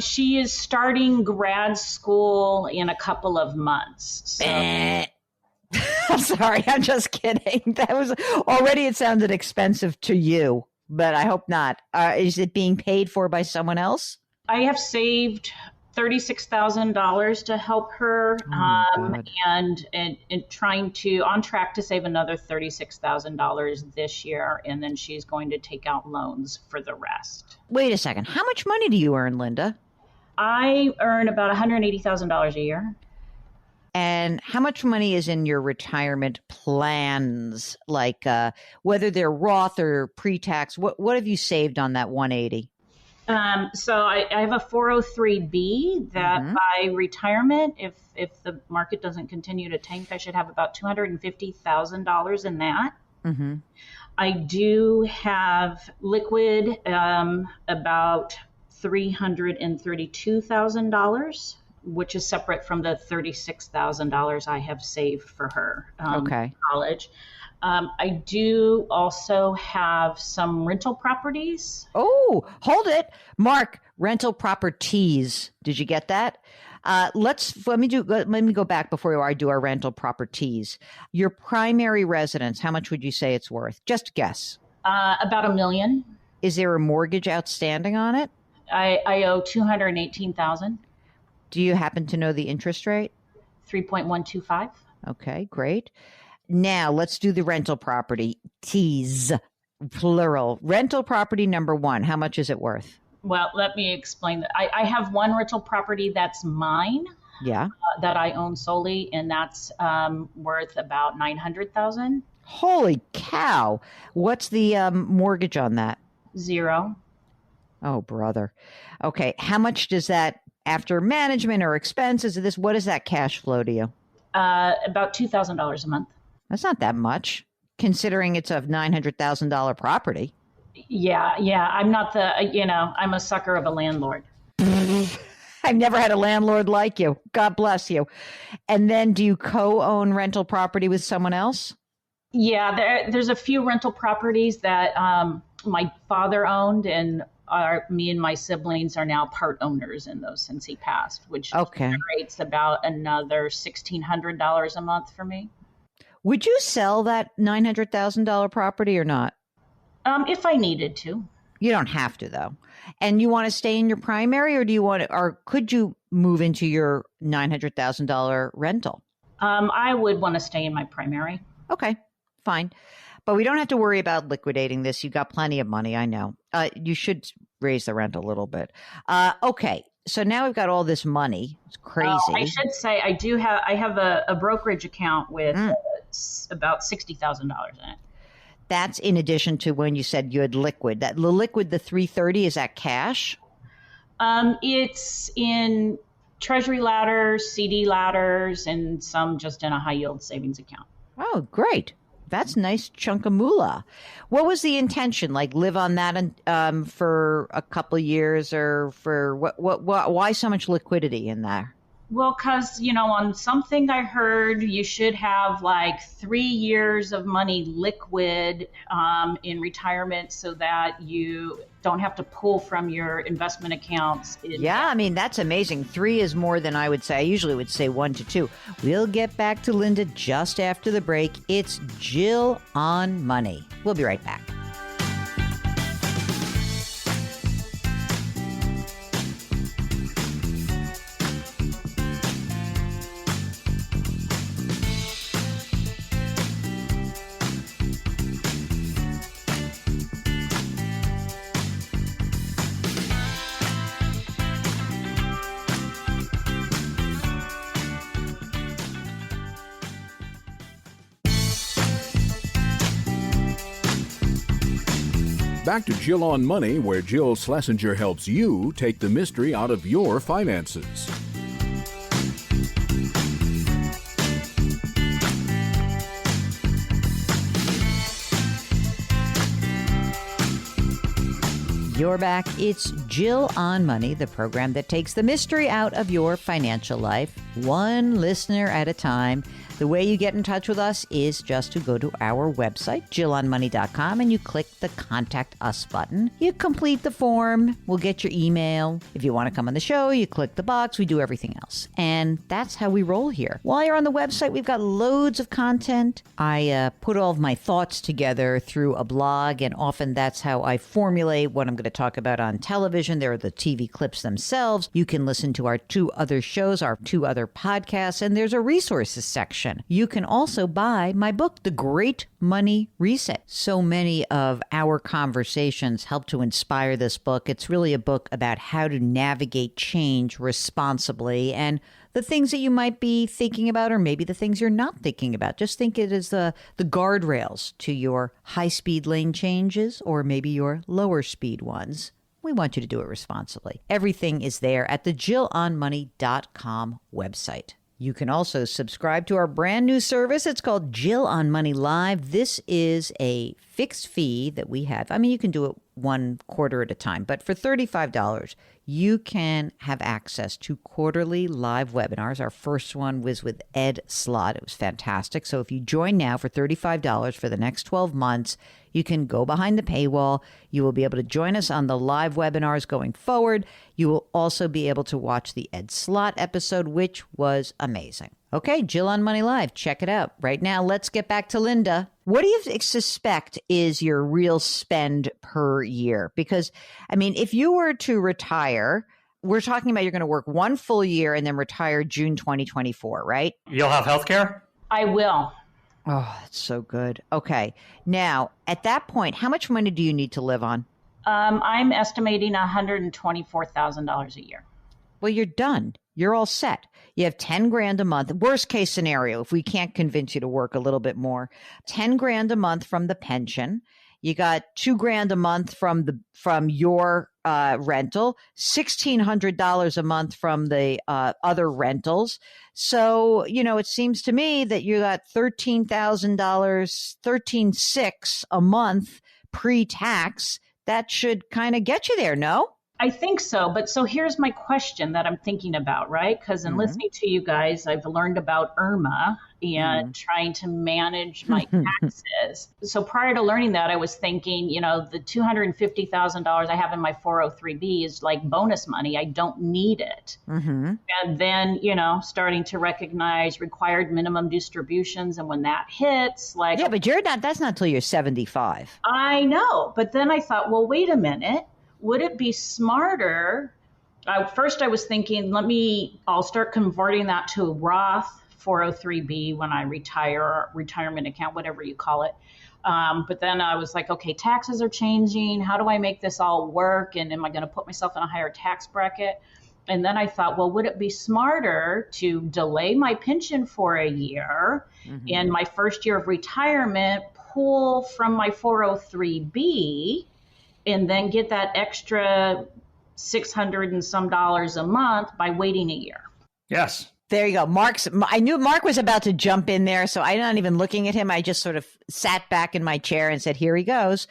She is starting grad school in a couple of months. So. I'm sorry. I'm just kidding. That was already, it sounded expensive to you, but I hope not. Is it being paid for by someone else? I have saved $36,000 to help her, and on track to save another $36,000 this year, and then she's going to take out loans for the rest. Wait a second. How much money do you earn, Linda? I earn about $180,000 a year. And how much money is in your retirement plans? Like whether they're Roth or pre-tax, what have you saved on that 180? So I have a 403B that by retirement, if the market doesn't continue to tank, I should have about $250,000 in that. Mm-hmm. I do have liquid about $332,000, which is separate from the $36,000 I have saved for her college. I do also have some rental properties. Oh, hold it. Mark, rental properties. Did you get that? Let me go back before I do our rental properties. Your primary residence, how much would you say it's worth? Just guess. About $1 million. Is there a mortgage outstanding on it? I owe $218,000. Do you happen to know the interest rate? 3.125. Okay, great. Now let's do the rental property. T's, plural. Rental property number one. How much is it worth? Well, let me explain that. I have one rental property that's mine. Yeah. That I own solely, and that's worth about $900,000. Holy cow! What's the mortgage on that? 0. Oh, brother. Okay, how much does that, after management or expenses of this, what does that cash flow to you? About $2,000 a month. That's not that much, considering it's a $900,000 property. Yeah. I'm not I'm a sucker of a landlord. I've never had a landlord like you. God bless you. And then do you co-own rental property with someone else? Yeah, there's a few rental properties that my father owned, and me and my siblings are now part owners in those since he passed, which generates about another $1,600 a month for me. Would you sell that $900,000 property or not? If I needed to. You don't have to, though. And you want to stay in your primary, or could you move into your $900,000 rental? I would want to stay in my primary. Okay, fine. But we don't have to worry about liquidating this. You've got plenty of money, I know. You should raise the rent a little bit. Okay, so now we've got all this money. It's crazy. I should say I have a brokerage account with about $60,000 in it. That's in addition to when you said you had liquid. The liquid, the 330, is that cash? It's in treasury ladders, CD ladders, and some just in a high yield savings account. Oh, great. That's a nice chunk of moolah. What was the intention? Like live on that for a couple of years, or for what? Why so much liquidity in there? Well, because, on something I heard, you should have like 3 years of money liquid in retirement so that you don't have to pull from your investment accounts. Yeah, I mean, that's amazing. 3 is more than I would say. I usually would say 1 to 2. We'll get back to Linda just after the break. It's Jill on Money. We'll be right back. Back to Jill on Money, where Jill Schlesinger helps you take the mystery out of your finances. You're back. It's Jill on Money, the program that takes the mystery out of your financial life, one listener at a time. The way you get in touch with us is just to go to our website, JillOnMoney.com, and you click the Contact Us button. You complete the form. We'll get your email. If you want to come on the show, you click the box. We do everything else. And that's how we roll here. While you're on the website, we've got loads of content. I put all of my thoughts together through a blog, and often that's how I formulate what I'm going to talk about on television. There are the TV clips themselves. You can listen to our 2 other shows, our 2 other podcasts, and there's a resources section. You can also buy my book, The Great Money Reset. So many of our conversations help to inspire this book. It's really a book about how to navigate change responsibly and the things that you might be thinking about, or maybe the things you're not thinking about. Just think it as the guardrails to your high-speed lane changes, or maybe your lower-speed ones. We want you to do it responsibly. Everything is there at the JillOnMoney.com website. You can also subscribe to our brand new service. It's called Jill on Money Live. This is a fixed fee that we have. I mean, you can do it 1 quarter at a time, but for $35, you can have access to quarterly live webinars. Our first one was with Ed Slott. It was fantastic. So if you join now for $35 for the next 12 months, you can go behind the paywall. You will be able to join us on the live webinars going forward. You will also be able to watch the Ed Slott episode, which was amazing. Okay, Jill on Money Live. Check it out. Right now, let's get back to Linda. What do you suspect is your real spend per year? Because, I mean, if you were to retire, we're talking about you're going to work 1 full year and then retire June 2024, right? You'll have health care? I will. Oh, that's so good. Okay. Now, at that point, how much money do you need to live on? I'm estimating $124,000 a year. Well, you're done. You're all set. You have 10 grand a month. Worst case scenario, if we can't convince you to work a little bit more, 10 grand a month from the pension. You got 2 grand a month from your rental, $1,600 a month from the other rentals. So, it seems to me that you got $13,000, $13,600 a month pre-tax. That should kind of get you there, no? I think so. But so here's my question that I'm thinking about, right? Because in listening to you guys, I've learned about IRMA and trying to manage my taxes. So prior to learning that, I was thinking, the $250,000 I have in my 403B is like bonus money. I don't need it. And then, starting to recognize required minimum distributions. And when that hits, like... Yeah, but that's not until you're 75. I know. But then I thought, well, wait a minute. Would it be smarter? First, I was thinking, I'll start converting that to a Roth 403B when I retire, or retirement account, whatever you call it. But then I was like, okay, taxes are changing. How do I make this all work? And am I going to put myself in a higher tax bracket? And then I thought, well, would it be smarter to delay my pension for a year and my first year of retirement, pull from my 403B, and then get that extra $600 and some a month by waiting a year? Yes. There you go. I knew Mark was about to jump in there, so I'm not even looking at him. I just sort of sat back in my chair and said, here he goes.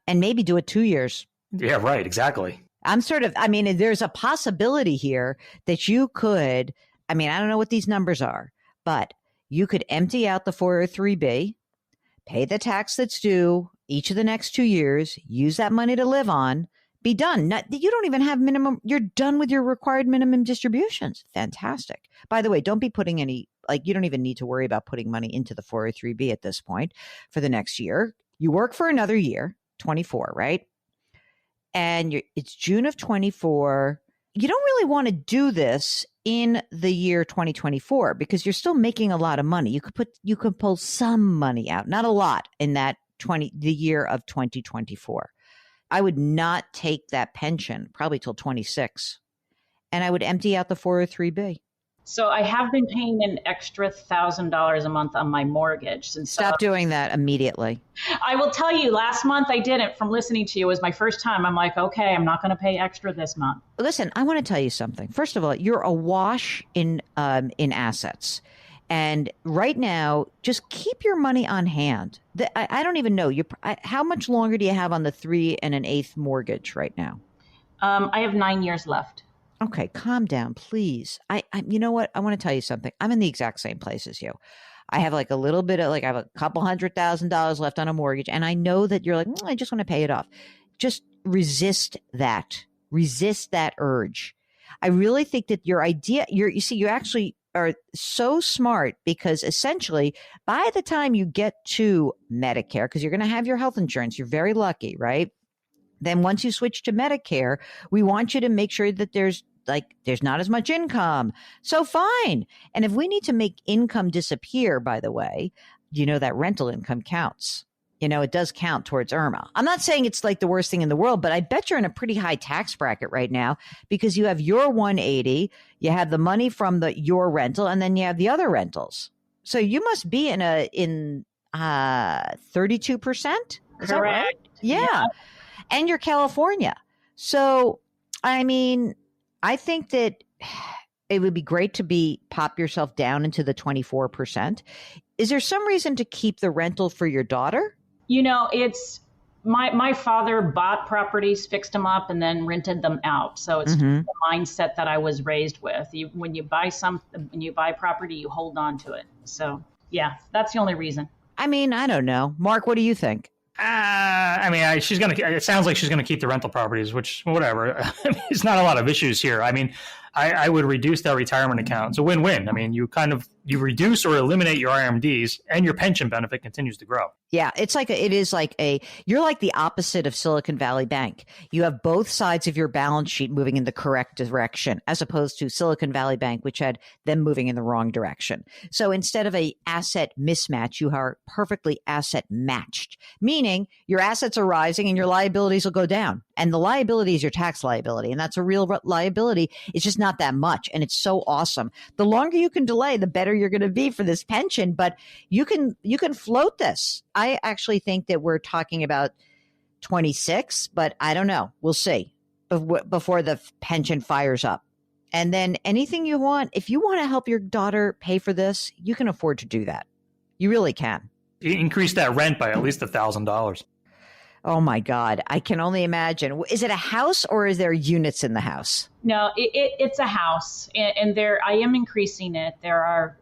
And maybe do it 2 years. Yeah, right. Exactly. There's a possibility here that you could, I don't know what these numbers are, but you could empty out the 403B, pay the tax that's due each of the next 2 years, use that money to live on, be done. You don't even have you're done with your required minimum distributions. Fantastic. By the way, don't be putting you don't even need to worry about putting money into the 403B at this point for the next year. You work for another year, 24, right? And it's June of 24. You don't really want to do this in the year 2024 because you're still making a lot of money. You could pull some money out, not a lot in the year of 2024. I would not take that pension probably till 26, and I would empty out the 403B. So I have been paying an extra $1,000 a month on my mortgage. Stop doing that immediately. I will tell you, last month I didn't. From listening to you, it was my first time. I'm like, okay, I'm not going to pay extra this month. Listen, I want to tell you something. First of all, you're awash in assets. And right now, just keep your money on hand. I don't even know. How much longer do you have on the 3 1/8 mortgage right now? I have 9 years left. Okay, calm down, please. You know what? I want to tell you something. I'm in the exact same place as you. I have I have a couple $100,000 left on a mortgage. And I know that you're like, I just want to pay it off. Just resist that. Resist that urge. I really think that your idea, you actually are so smart because essentially by the time you get to Medicare, because you're going to have your health insurance, you're very lucky, right? Then once you switch to Medicare, we want you to make sure that there's not as much income. So fine. And if we need to make income disappear, by the way, that rental income counts. It does count towards IRMAA. I'm not saying it's the worst thing in the world, but I bet you're in a pretty high tax bracket right now because you have your 180, you have the money from your rental, and then you have the other rentals. So you must be in 32%. Is that right? Yeah. And you're California. So, I think that it would be great to pop yourself down into the 24%. Is there some reason to keep the rental for your daughter? It's my father bought properties, fixed them up, and then rented them out. So it's just the mindset that I was raised with. When you buy property, you hold on to it. So yeah, that's the only reason. I don't know. Mark, what do you think? It sounds like she's going to keep the rental properties, which whatever. There's not a lot of issues here. I would reduce that retirement account. It's a win-win. You reduce or eliminate your RMDs and your pension benefit continues to grow. Yeah, you're like the opposite of Silicon Valley Bank. You have both sides of your balance sheet moving in the correct direction, as opposed to Silicon Valley Bank, which had them moving in the wrong direction. So instead of a asset mismatch, you are perfectly asset matched, meaning your assets are rising and your liabilities will go down. And the liability is your tax liability, and that's a real liability. It's just not that much, and it's so awesome. The longer you can delay, the better you're going to be for this pension, but you can float this. I actually think that we're talking about 26, but I don't know. We'll see before the pension fires up. And then anything you want, if you want to help your daughter pay for this, you can afford to do that. You really can. Increase that rent by at least $1,000. Oh my God. I can only imagine. Is it a house or is there units in the house? No, it's a house, and I am increasing it. There are,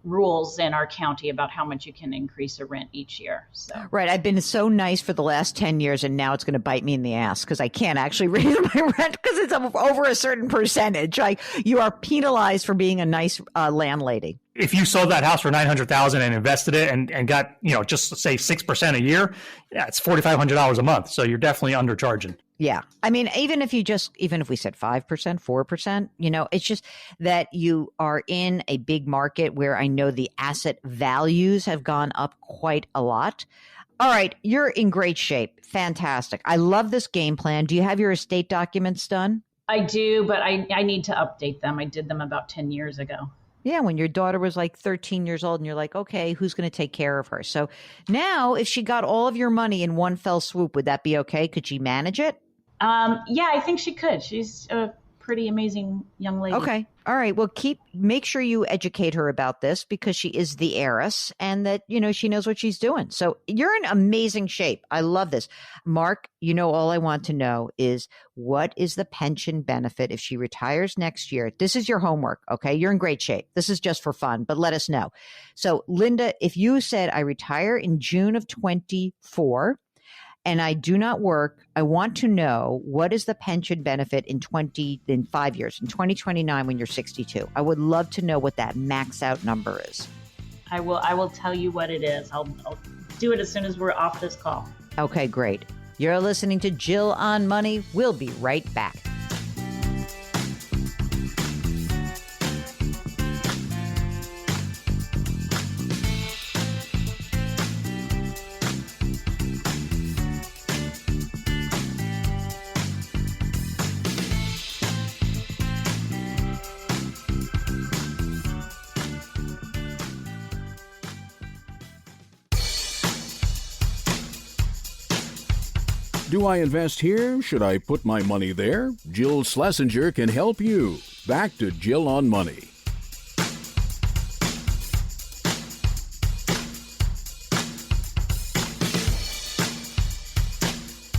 rules in our county about how much you can increase a rent each year. So. Right. I've been so nice for the last 10 years, and now it's going to bite me in the ass because I can't actually raise my rent because it's over a certain percentage. You are penalized for being a nice landlady. If you sold that house for $900,000 and invested it and got, just say 6% a year, yeah, it's $4,500 a month. So you're definitely undercharging. Yeah. Even if we said 5%, 4%, it's just that you are in a big market where I know the asset values have gone up quite a lot. All right. You're in great shape. Fantastic. I love this game plan. Do you have your estate documents done? I do, but I need to update them. I did them about 10 years ago. Yeah, when your daughter was like 13 years old and you're like, okay, who's going to take care of her? So now if she got all of your money in one fell swoop, would that be okay? Could she manage it? Yeah, I think she could. She's a pretty amazing young lady. Okay. All right. Well, make sure you educate her about this because she is the heiress and that, she knows what she's doing. So you're in amazing shape. I love this. Mark, all I want to know is what is the pension benefit if she retires next year? This is your homework. Okay. You're in great shape. This is just for fun, but let us know. So Linda, if you said I retire in June of 24, and I do not work, I want to know what is the pension benefit in 5 years, in 2029 when you're 62. I would love to know what that max out number is. I will tell you what it is. I'll do it as soon as we're off this call. Okay, great. You're listening to Jill on Money. We'll be right back. Do I invest here? Should I put my money there? Jill Schlesinger can help you. Back to Jill on Money.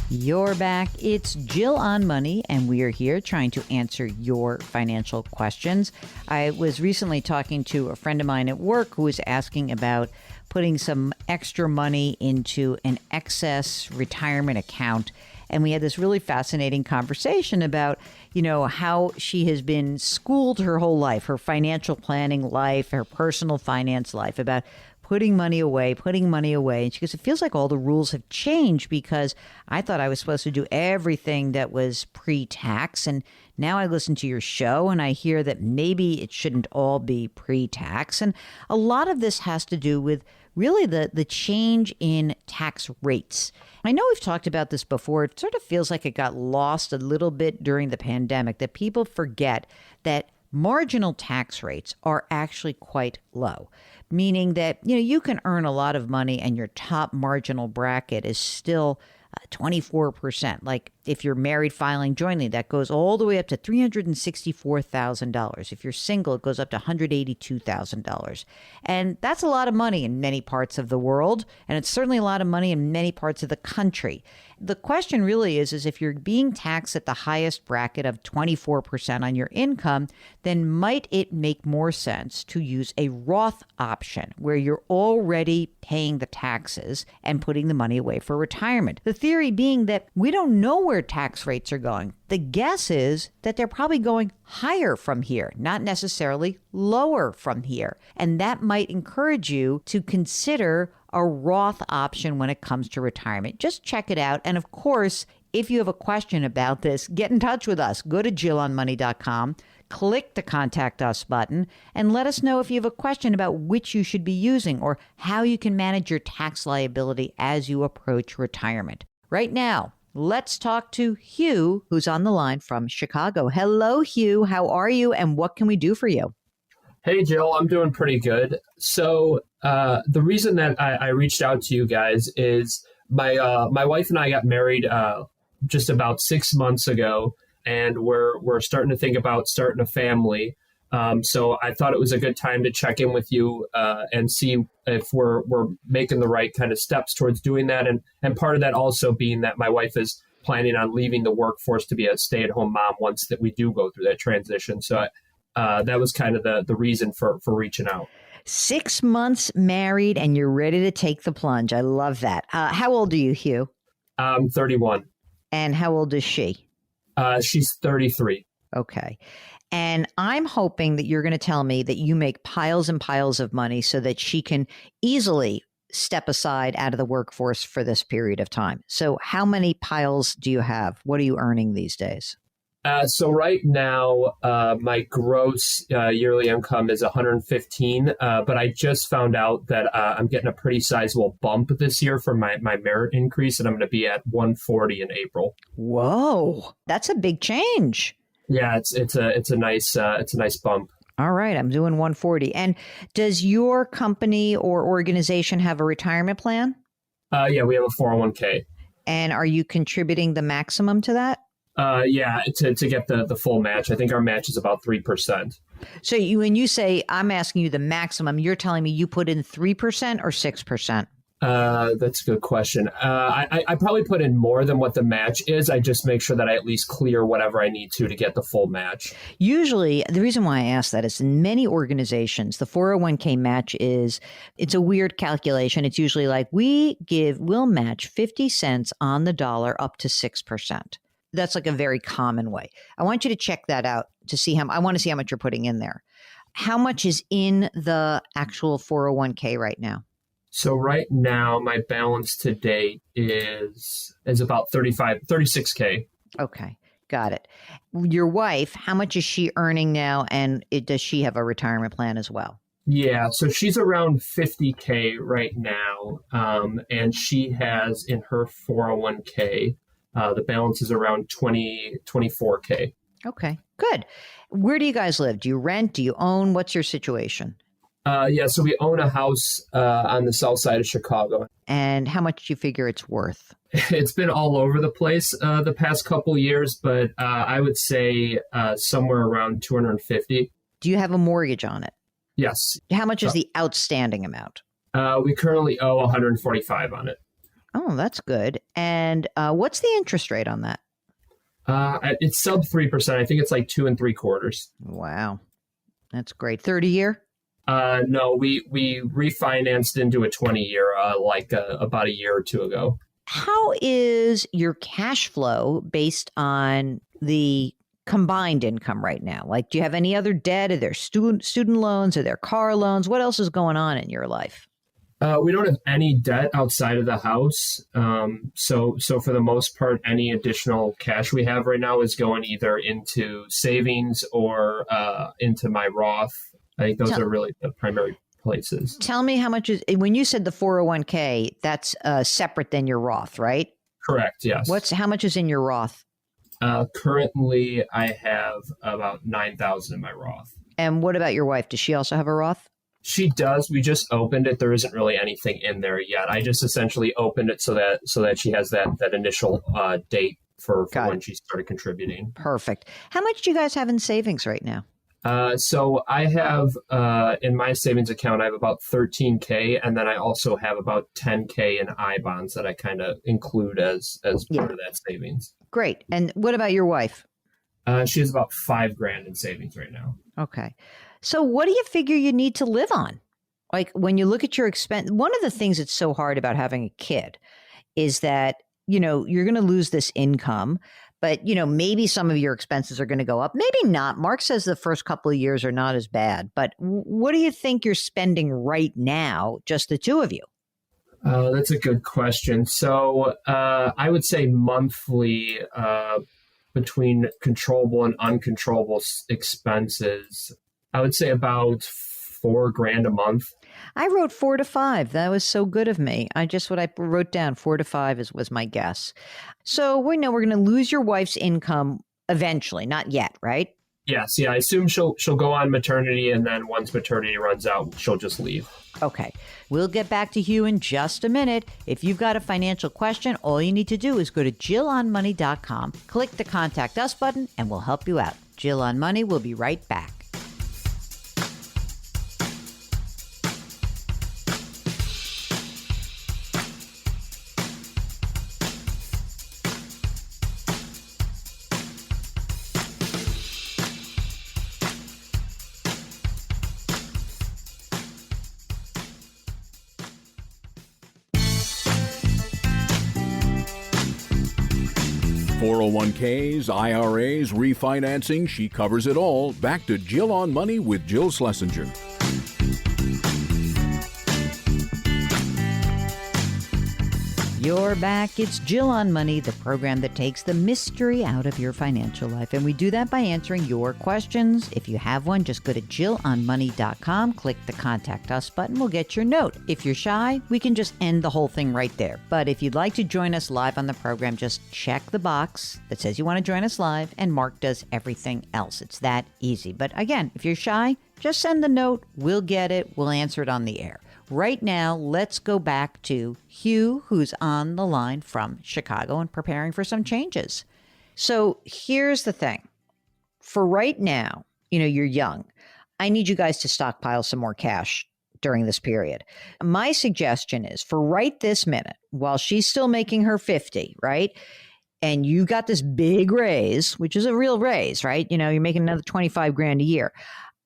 You're back. It's Jill on Money, and we are here trying to answer your financial questions. I was recently talking to a friend of mine at work who was asking about putting some extra money into an excess retirement account. And we had this really fascinating conversation about, how she has been schooled her whole life, her financial planning life, her personal finance life, about putting money away. And she goes, it feels like all the rules have changed because I thought I was supposed to do everything that was pre-tax. And now I listen to your show and I hear that maybe it shouldn't all be pre-tax. And a lot of this has to do with really the change in tax rates. I know we've talked about this before. It sort of feels like it got lost a little bit during the pandemic, that people forget that marginal tax rates are actually quite low, meaning that, you can earn a lot of money and your top marginal bracket is still 24%. Like if you're married filing jointly, that goes all the way up to $364,000. If you're single, it goes up to $182,000. And that's a lot of money in many parts of the world. And it's certainly a lot of money in many parts of the country. The question really is if you're being taxed at the highest bracket of 24% on your income, then might it make more sense to use a Roth option where you're already paying the taxes and putting the money away for retirement? The theory being that we don't know where tax rates are going. The guess is that they're probably going higher from here, not necessarily lower from here. And that might encourage you to consider a Roth option when it comes to retirement. Just check it out. And of course, if you have a question about this, get in touch with us. Go to JillOnMoney.com, click the Contact Us button, and let us know if you have a question about which you should be using or how you can manage your tax liability as you approach retirement. Right now, let's talk to Hugh, who's on the line from Chicago. Hello, Hugh. How are you, and what can we do for you? Hey, Jill, I'm doing pretty good. So the reason that I reached out to you guys is my wife and I got married just about 6 months ago, and we're starting to think about starting a family. So I thought it was a good time to check in with you and see if we're making the right kind of steps towards doing that. And part of that also being that my wife is planning on leaving the workforce to be a stay-at-home mom once that we do go through that transition. So that was kind of the reason for reaching out. 6 months married and you're ready to take the plunge. I love that. How old are you, Hugh? I'm 31. And how old is she? She's 33. Okay. And I'm hoping that you're going to tell me that you make piles and piles of money so that she can easily step aside out of the workforce for this period of time. So how many piles do you have? What are you earning these days? So right now, my gross yearly income is 115, but I just found out that I'm getting a pretty sizable bump this year for my merit increase, and I'm going to be at 140 in April. Whoa, that's a big change. Yeah, it's a nice bump. All right, I'm doing 140. And does your company or organization have a retirement plan? Yeah, we have a 401k. And are you contributing the maximum to that? Yeah, to get the full match. I think our match is about 3%. So when you say I'm asking you the maximum, you're telling me you put in 3% or 6%? That's a good question. I probably put in more than what the match is. I just make sure that I at least clear whatever I need to get the full match. Usually, the reason why I ask that is in many organizations, the 401k match it's a weird calculation. It's usually like we'll match 50 cents on the dollar up to 6%. That's like a very common way. I want you to check that out to see I want to see how much you're putting in there. How much is in the actual 401k right now? So right now, my balance to date is about 36K. Okay, got it. Your wife, how much is she earning now, and does she have a retirement plan as well? Yeah, so she's around 50K right now, and she has in her 401K, the balance is around 24K. Okay, good. Where do you guys live? Do you rent? Do you own? What's your situation? Yeah, so we own a house on the south side of Chicago. And how much do you figure it's worth? It's been all over the place the past couple years, but I would say somewhere around 250. Do you have a mortgage on it? Yes. How much is the outstanding amount? We currently owe 145 on it. Oh, that's good. And what's the interest rate on that? It's sub 3%. I think it's like 2 3/4. Wow. That's great. 30-year? No, we refinanced into a 20-year about a year or two ago. How is your cash flow based on the combined income right now? Like, do you have any other debt? Are there student loans? Are there car loans? What else is going on in your life? We don't have any debt outside of the house. So for the most part, any additional cash we have right now is going either into savings or into my Roth. I think those are really the primary places. Tell me how much when you said the 401k, that's separate than your Roth, right? Correct, yes. How much is in your Roth? Currently, I have about 9,000 in my Roth. And what about your wife? Does she also have a Roth? She does. We just opened it. There isn't really anything in there yet. I just essentially opened it so that she has that initial date for when she started contributing. Perfect. How much do you guys have in savings right now? So I have in my savings account, I have about 13K, and then I also have about 10K in I bonds that I kind of include as part of that savings. Great. And what about your wife? She has about $5,000 in savings right now. Okay. So what do you figure you need to live on? Like when you look at your expense, one of the things that's so hard about having a kid is that, you're going to lose this income. But, maybe some of your expenses are going to go up. Maybe not. Mark says the first couple of years are not as bad. But what do you think you're spending right now, just the two of you? That's a good question. So I would say monthly between controllable and uncontrollable expenses, I would say about $4,000 a month. I wrote 4 to 5. That was so good of me. What I wrote down 4 to 5 was my guess. So we know we're going to lose your wife's income eventually. Not yet, right? Yes. Yeah. I assume she'll go on maternity, and then once maternity runs out, she'll just leave. Okay. We'll get back to Hugh in just a minute. If you've got a financial question, all you need to do is go to JillOnMoney.com, click the Contact Us button, and we'll help you out. Jill on Money will be right back. .401ks, IRAs, refinancing, she covers it all. Back to Jill on Money with Jill Schlesinger. You're back. It's Jill on Money, the program that takes the mystery out of your financial life. And we do that by answering your questions. If you have one, just go to JillOnMoney.com, click the Contact Us button. We'll get your note. If you're shy, we can just end the whole thing right there. But if you'd like to join us live on the program, just check the box that says you want to join us live, and Mark does everything else. It's that easy. But again, if you're shy, just send the note. We'll get it. We'll answer it on the air. Right now, let's go back to Hugh, who's on the line from Chicago and preparing for some changes. So here's the thing. For right now, you're young. I need you guys to stockpile some more cash during this period. My suggestion is for right this minute, while she's still making her 50, right? And you got this big raise, which is a real raise, right? You're making another 25 grand a year.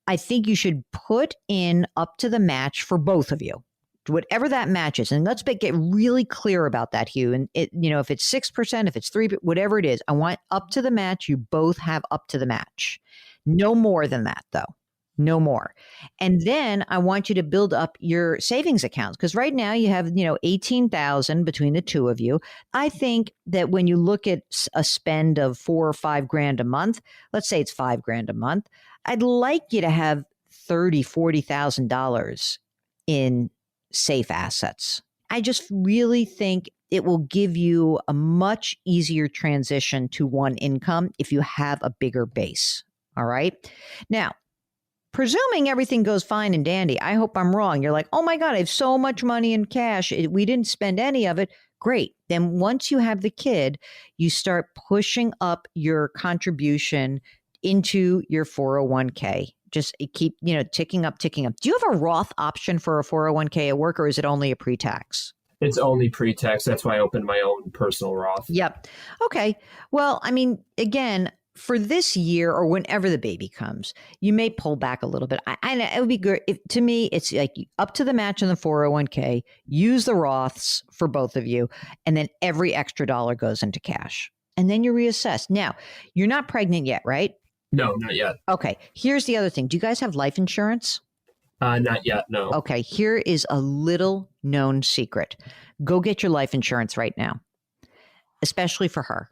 I think you should put in up to the match for both of you, whatever that match is. And let's get really clear about that, Hugh. And if it's 6%, if it's 3%, whatever it is, I want up to the match. You both have up to the match. No more than that, though. No more. And then I want you to build up your savings accounts, because right now you have, 18,000 between the two of you. I think that when you look at a spend of $4 or $5 grand a month, let's say it's $5 grand a month, I'd like you to have $30,000, $40,000 in safe assets. I just really think it will give you a much easier transition to one income if you have a bigger base. All right. Now, presuming everything goes fine and dandy, I hope I'm wrong. You're like, oh my God, I have so much money in cash. We didn't spend any of it. Great. Then once you have the kid, you start pushing up your contribution into your 401k. Just keep, ticking up. Do you have a Roth option for a 401k at work, or is it only a pre-tax? It's only pre-tax. That's why I opened my own personal Roth. Yep. Okay. Well, again, for this year or whenever the baby comes, you may pull back a little bit. It would be good. To me, it's like up to the match in the 401k, use the Roths for both of you, and then every extra dollar goes into cash. And then you reassess. Now, you're not pregnant yet, right? No, not yet. Okay. Here's the other thing. Do you guys have life insurance? Not yet, no. Okay. Here is a little known secret. Go get your life insurance right now, especially for her.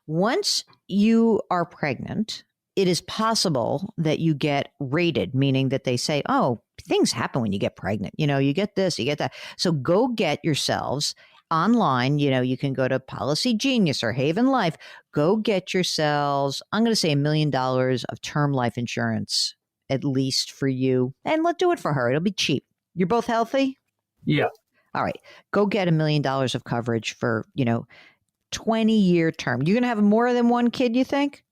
Once you are pregnant, it is possible that you get rated, meaning that they say, oh, things happen when you get pregnant. You get this, you get that. So go get yourselves online. You can go to Policy Genius or Haven Life. Go get yourselves, I'm going to say $1 million of term life insurance, at least for you. And let's do it for her. It'll be cheap. You're both healthy? Yeah. All right. Go get $1 million of coverage for, 20-year term. You're going to have more than one kid, you think?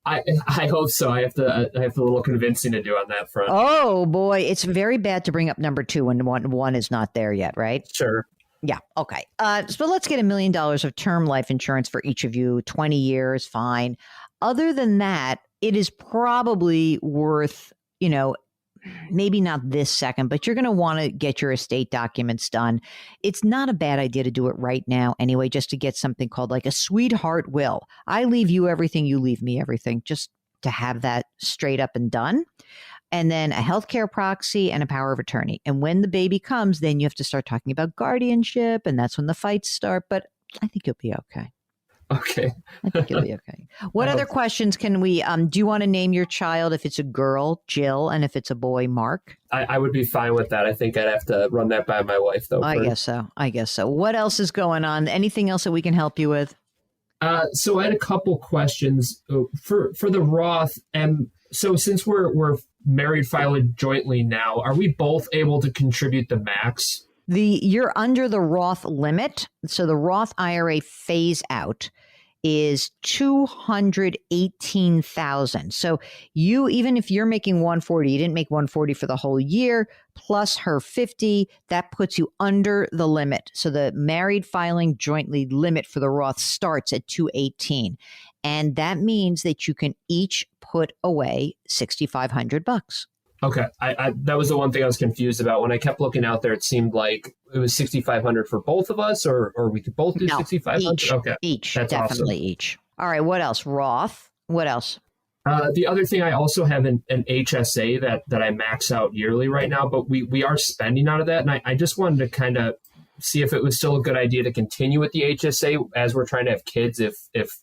I hope so. I have a little convincing to do on that front. Oh, boy. It's very bad to bring up number two when one is not there yet, right? Sure. Yeah. Okay. So let's get $1 million of term life insurance for each of you. 20 years, fine. Other than that, it is probably worth, maybe not this second, but you're going to want to get your estate documents done. It's not a bad idea to do it right now anyway, just to get something called like a sweetheart will. I leave you everything, you leave me everything, just to have that straight up and done. And then a healthcare proxy and a power of attorney. And when the baby comes, then you have to start talking about guardianship, and that's when the fights start. But I think you'll be okay. Okay. I think you'll be okay. What other questions can we, do you want to name your child? If it's a girl, Jill, and if it's a boy, Mark? I would be fine with that. I think I'd have to run that by my wife, though. I guess so. What else is going on? Anything else that we can help you with? So I had a couple questions for the Roth. And so since we're married filing jointly now, are we both able to contribute the max? You're under the Roth limit. So the Roth IRA phase out is $218,000. So even if you're making $140, you didn't make $140 for the whole year, plus her $50, that puts you under the limit. So the married filing jointly limit for the Roth starts at $218. And that means that you can each put away $6,500. Okay. I that was the one thing I was confused about. When I kept looking out there, it seemed like it was $6,500 for both of us, or we could both do $6,500? Okay. Each. That's definitely awesome. Each. All right. What else? Roth. What else? The other thing, I also have an HSA that I max out yearly right now, but we are spending out of that. And I just wanted to kind of see if it was still a good idea to continue with the HSA as we're trying to have kids. If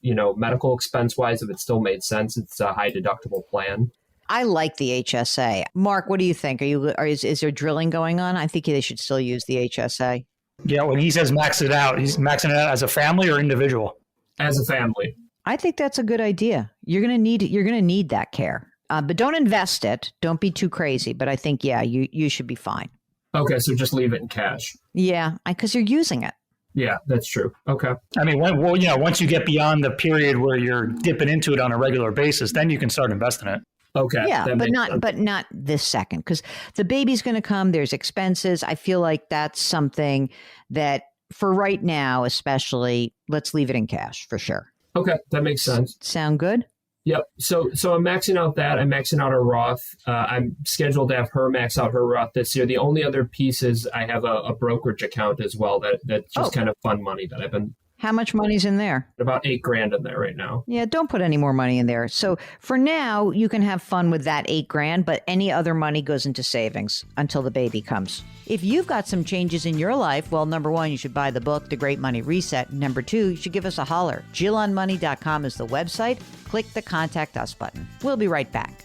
medical expense wise, if it still made sense, it's a high deductible plan. I like the HSA. Mark, what do you think? Is there drilling going on? I think they should still use the HSA. Yeah, when he says max it out, he's maxing it out as a family or individual? As a family. I think that's a good idea. You're gonna need that care, but don't invest it. Don't be too crazy. But I think you should be fine. Okay, so just leave it in cash. Yeah, because you're using it. Yeah, that's true. Okay. I mean, once you get beyond the period where you're dipping into it on a regular basis, then you can start investing it. Okay. Yeah, but not this second, because the baby's going to come. There's expenses. I feel like that's something that for right now, especially, let's leave it in cash for sure. Okay, that makes sense. Sound good? Yep. So I'm maxing out that. I'm maxing out a Roth. I'm scheduled to have her max out her Roth this year. The only other piece is I have a brokerage account as well. That's just kind of fun money that I've been. How much money's in there? About $8,000 in there right now. Yeah, don't put any more money in there. So for now, you can have fun with that $8,000, but any other money goes into savings until the baby comes. If you've got some changes in your life, well, number one, you should buy the book, The Great Money Reset. Number two, you should give us a holler. JillOnMoney.com is the website. Click the Contact Us button. We'll be right back.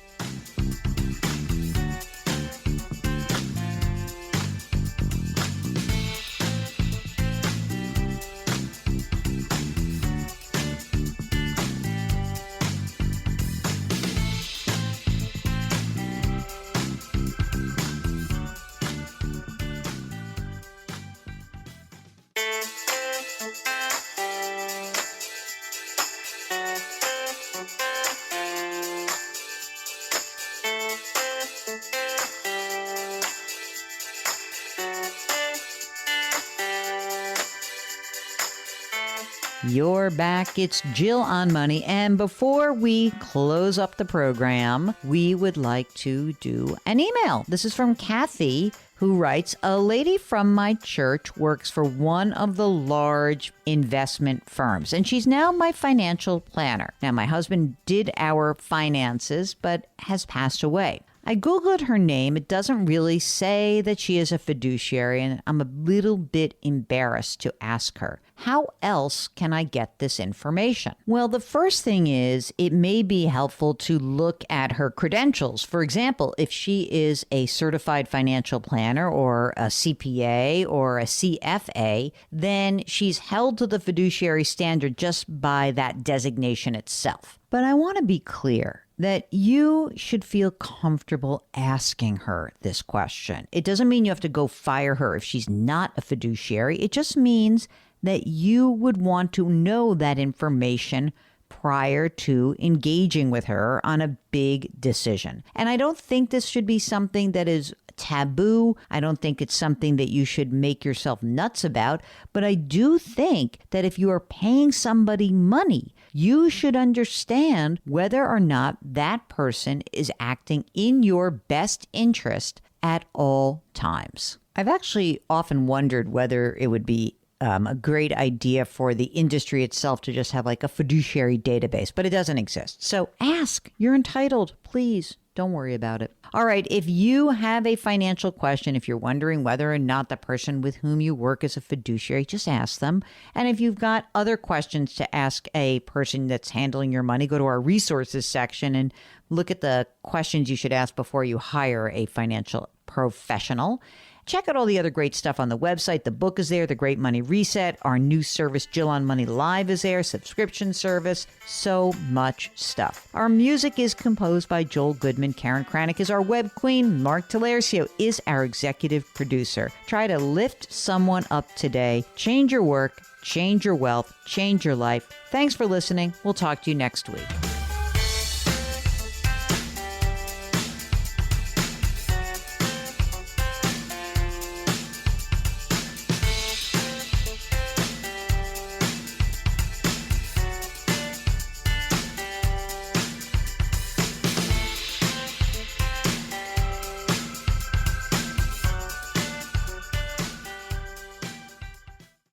You're back. It's Jill on Money. And before we close up the program, we would like to do an email. This is from Kathy, who writes, a lady from my church works for one of the large investment firms, and she's now my financial planner. Now, my husband did our finances, but has passed away. I Googled her name. It doesn't really say that she is a fiduciary, and I'm a little bit embarrassed to ask her. How else can I get this information? Well, the first thing is it may be helpful to look at her credentials. For example, if she is a certified financial planner or a CPA or a CFA, then she's held to the fiduciary standard just by that designation itself. But I want to be clear that you should feel comfortable asking her this question. It doesn't mean you have to go fire her if she's not a fiduciary. It just means that you would want to know that information prior to engaging with her on a big decision. And I don't think this should be something that is taboo. I don't think it's something that you should make yourself nuts about. But I do think that if you are paying somebody money, you should understand whether or not that person is acting in your best interest at all times. I've actually often wondered whether it would be a great idea for the industry itself to just have like a fiduciary database, but it doesn't exist. So ask. You're entitled. Please don't worry about it. All right. If you have a financial question, if you're wondering whether or not the person with whom you work is a fiduciary, just ask them. And if you've got other questions to ask a person that's handling your money, go to our resources section and look at the questions you should ask before you hire a financial professional. Check out all the other great stuff on the website. The book is there, The Great Money Reset. Our new service, Jill on Money Live, is there, subscription service, so much stuff. Our music is composed by Joel Goodman. Karen Kranick is our web queen. Mark Talercio is our executive producer. Try to lift someone up today. Change your work, change your wealth, change your life. Thanks for listening. We'll talk to you next week.